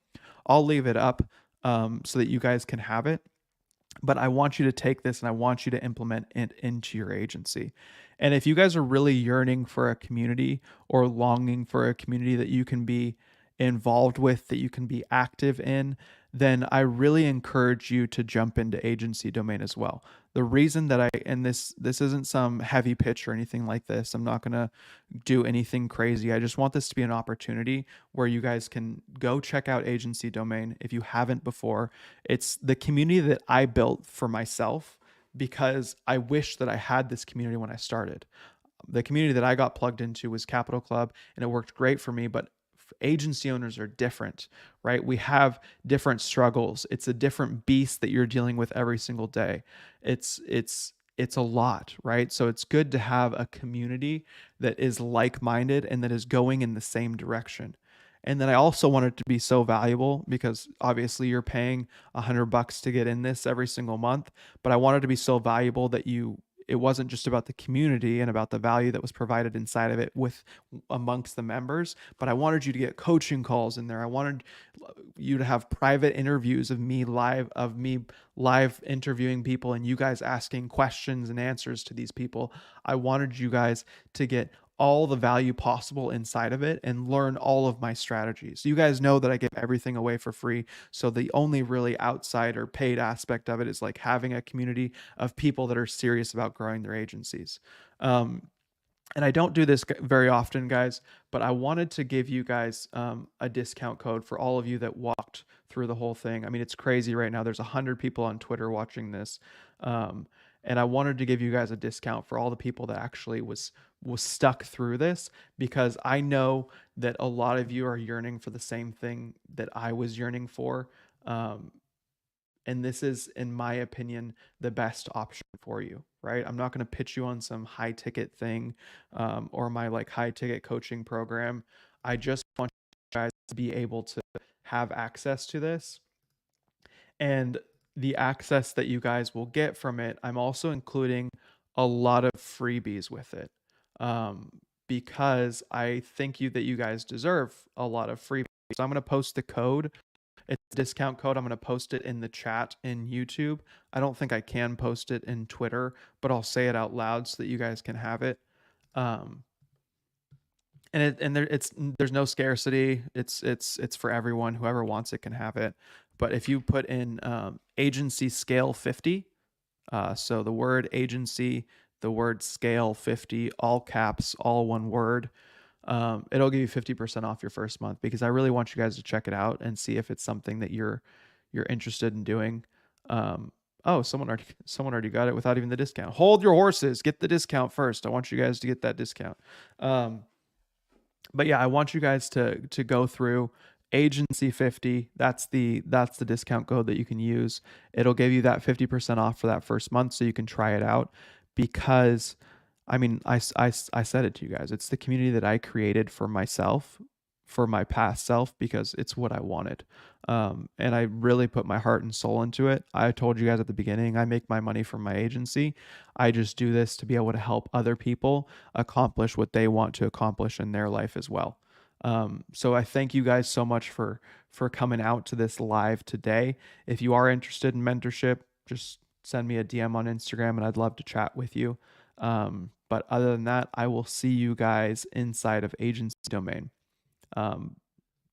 I'll leave it up so that you guys can have it. But I want you to take this and I want you to implement it into your agency. And if you guys are really yearning for a community or longing for a community that you can be involved with, that you can be active in, then I really encourage you to jump into agency domain as well. The reason that and this isn't some heavy pitch or anything like this. I'm not going to do anything crazy. I just want this to be an opportunity where you guys can go check out agency domain if you haven't before. It's the community that I built for myself because I wish that I had this community when I started. The community that I got plugged into was Capital Club, and it worked great for me, but agency owners are different, right? We have different struggles. It's a different beast that you're dealing with every single day. It's a lot, right? So it's good to have a community that is like-minded and that is going in the same direction. And then I also want it to be so valuable because obviously you're paying $100 to get in this every single month, but I want it to be so valuable that it wasn't just about the community and about the value that was provided inside of it with amongst the members, but I wanted you to get coaching calls in there. I wanted you to have private interviews of me live interviewing people and you guys asking questions and answers to these people. I wanted you guys to get all the value possible inside of it and learn all of my strategies. You guys know that I give everything away for free. So the only really outside or paid aspect of it is like having a community of people that are serious about growing their agencies. And I don't do this very often, guys, but I wanted to give you guys a discount code for all of you that walked through the whole thing. I mean, it's crazy right now. There's 100 people on Twitter watching this. And I wanted to give you guys a discount for all the people that actually was stuck through this, because I know that a lot of you are yearning for the same thing that I was yearning for. And this is, in my opinion, the best option for you, right? I'm not going to pitch you on some high ticket thing or my like high ticket coaching program. I just want you guys to be able to have access to this. And the access that you guys will get from it, I'm also including a lot of freebies with it, because I think that you guys deserve a lot of freebies. So I'm going to post the code. It's a discount code. I'm going to post it in the chat in YouTube. I don't think I can post it in Twitter, but I'll say it out loud so that you guys can have it. There's no scarcity. It's for everyone. Whoever wants it can have it. But if you put in agency scale 50, so the word agency, the word scale 50, all caps, all one word, it'll give you 50% off your first month, because I really want you guys to check it out and see if it's something that you're interested in doing. Oh, someone already got it without even the discount. Hold your horses. Get the discount first. I want you guys to get that discount. But yeah, I want you guys to go through agency 50. That's the discount code that you can use. It'll give you that 50% off for that first month, so you can try it out. Because I mean, I said it to you guys. It's the community that I created for myself, for my past self, because it's what I wanted. And I really put my heart and soul into it. I told you guys at the beginning, I make my money from my agency. I just do this to be able to help other people accomplish what they want to accomplish in their life as well. So I thank you guys so much for coming out to this live today. If you are interested in mentorship, just send me a DM on Instagram and I'd love to chat with you. But other than that, I will see you guys inside of Agency Domain.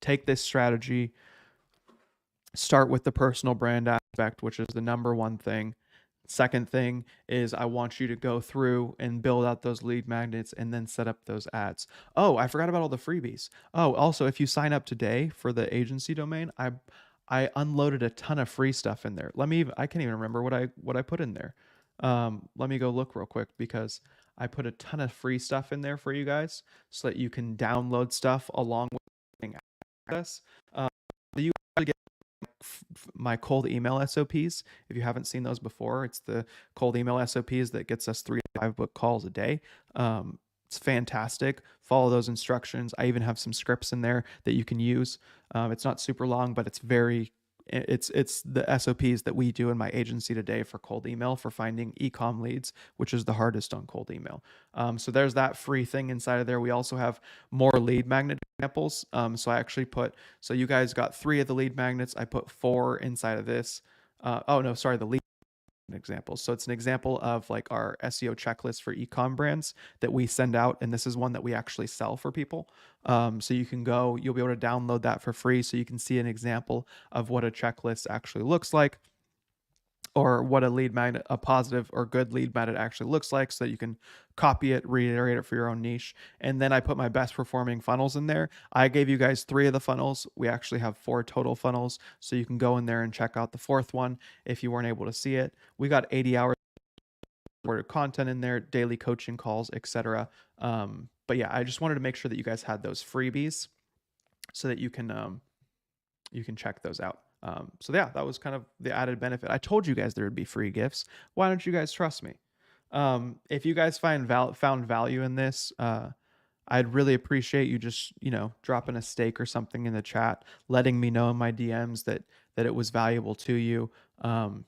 Take this strategy, start with the personal brand aspect, which is the number one thing. Second thing is I want you to go through and build out those lead magnets and then set up those ads. Oh, I forgot about all the freebies. Oh, also, if you sign up today for the agency domain, I unloaded a ton of free stuff in there. I can't even remember what I put in there. Let me go look real quick, because I put a ton of free stuff in there for you guys so that you can download stuff along with access. You get my cold email SOPs. If you haven't seen those before, it's the cold email SOPs that gets us 3 to 5 book calls a day. It's fantastic. Follow those instructions. I even have some scripts in there that you can use. It's not super long, but it's the SOPs that we do in my agency today for cold email, for finding ECOM leads, which is the hardest on cold email. So there's that free thing inside of there. We also have more lead magnet examples. So you guys got 3 of the lead magnets. I put 4 inside of this. The lead examples. So it's an example of like our SEO checklist for e-com brands that we send out, and this is one that we actually sell for people. So you'll be able to download that for free, so you can see an example of what a checklist actually looks like, or what a positive or good lead magnet actually looks like, so that you can copy it, reiterate it for your own niche. And then I put my best performing funnels in there. I gave you guys 3 of the funnels. We actually have 4 total funnels, so you can go in there and check out the 4th one if you weren't able to see it. We got 80 hours of content in there, daily coaching calls, etc. But yeah, I just wanted to make sure that you guys had those freebies so that you can check those out. So yeah, that was kind of the added benefit. I told you guys there would be free gifts. Why don't you guys trust me? If you guys found value in this, I'd really appreciate you just, dropping a stake or something in the chat, letting me know in my DMs that it was valuable to you. And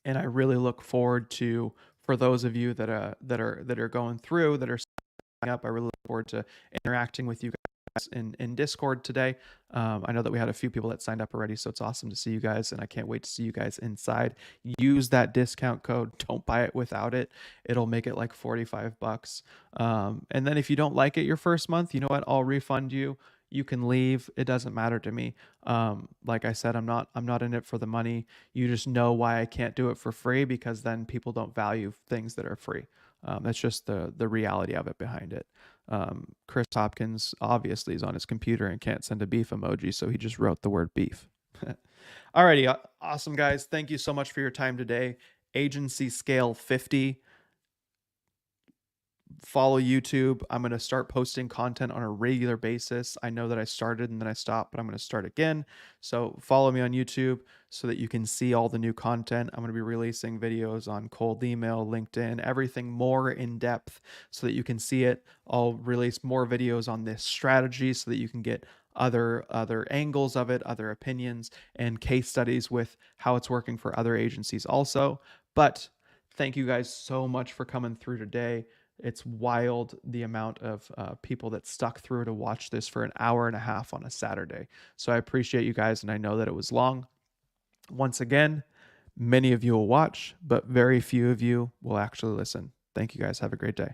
I really look forward to for those of you that are going through, that are signing up. I really look forward to interacting with you guys in Discord today. I know that we had a few people that signed up already, so it's awesome to see you guys, and I can't wait to see you guys inside. Use that discount code. Don't buy it without it. It'll make it like 45 bucks. And then if you don't like it your first month, you know what? I'll refund you. You can leave. It doesn't matter to me. Like I said, I'm not in it for the money. You just know why I can't do it for free, because then people don't value things that are free. That's just the reality of it behind it. Chris Hopkins obviously is on his computer and can't send a beef emoji, so he just wrote the word beef. Alrighty, awesome guys. Thank you so much for your time today. Agency Scale 50. Follow YouTube. I'm going to start posting content on a regular basis. I know that I started and then I stopped, but I'm going to start again. So follow me on YouTube so that you can see all the new content. I'm going to be releasing videos on cold email, LinkedIn, everything more in depth so that you can see it. I'll release more videos on this strategy so that you can get other angles of it, other opinions, and case studies with how it's working for other agencies also. But thank you guys so much for coming through today. It's wild the amount of people that stuck through to watch this for an hour and a half on a Saturday. So I appreciate you guys, and I know that it was long. Once again, many of you will watch, but very few of you will actually listen. Thank you guys. Have a great day.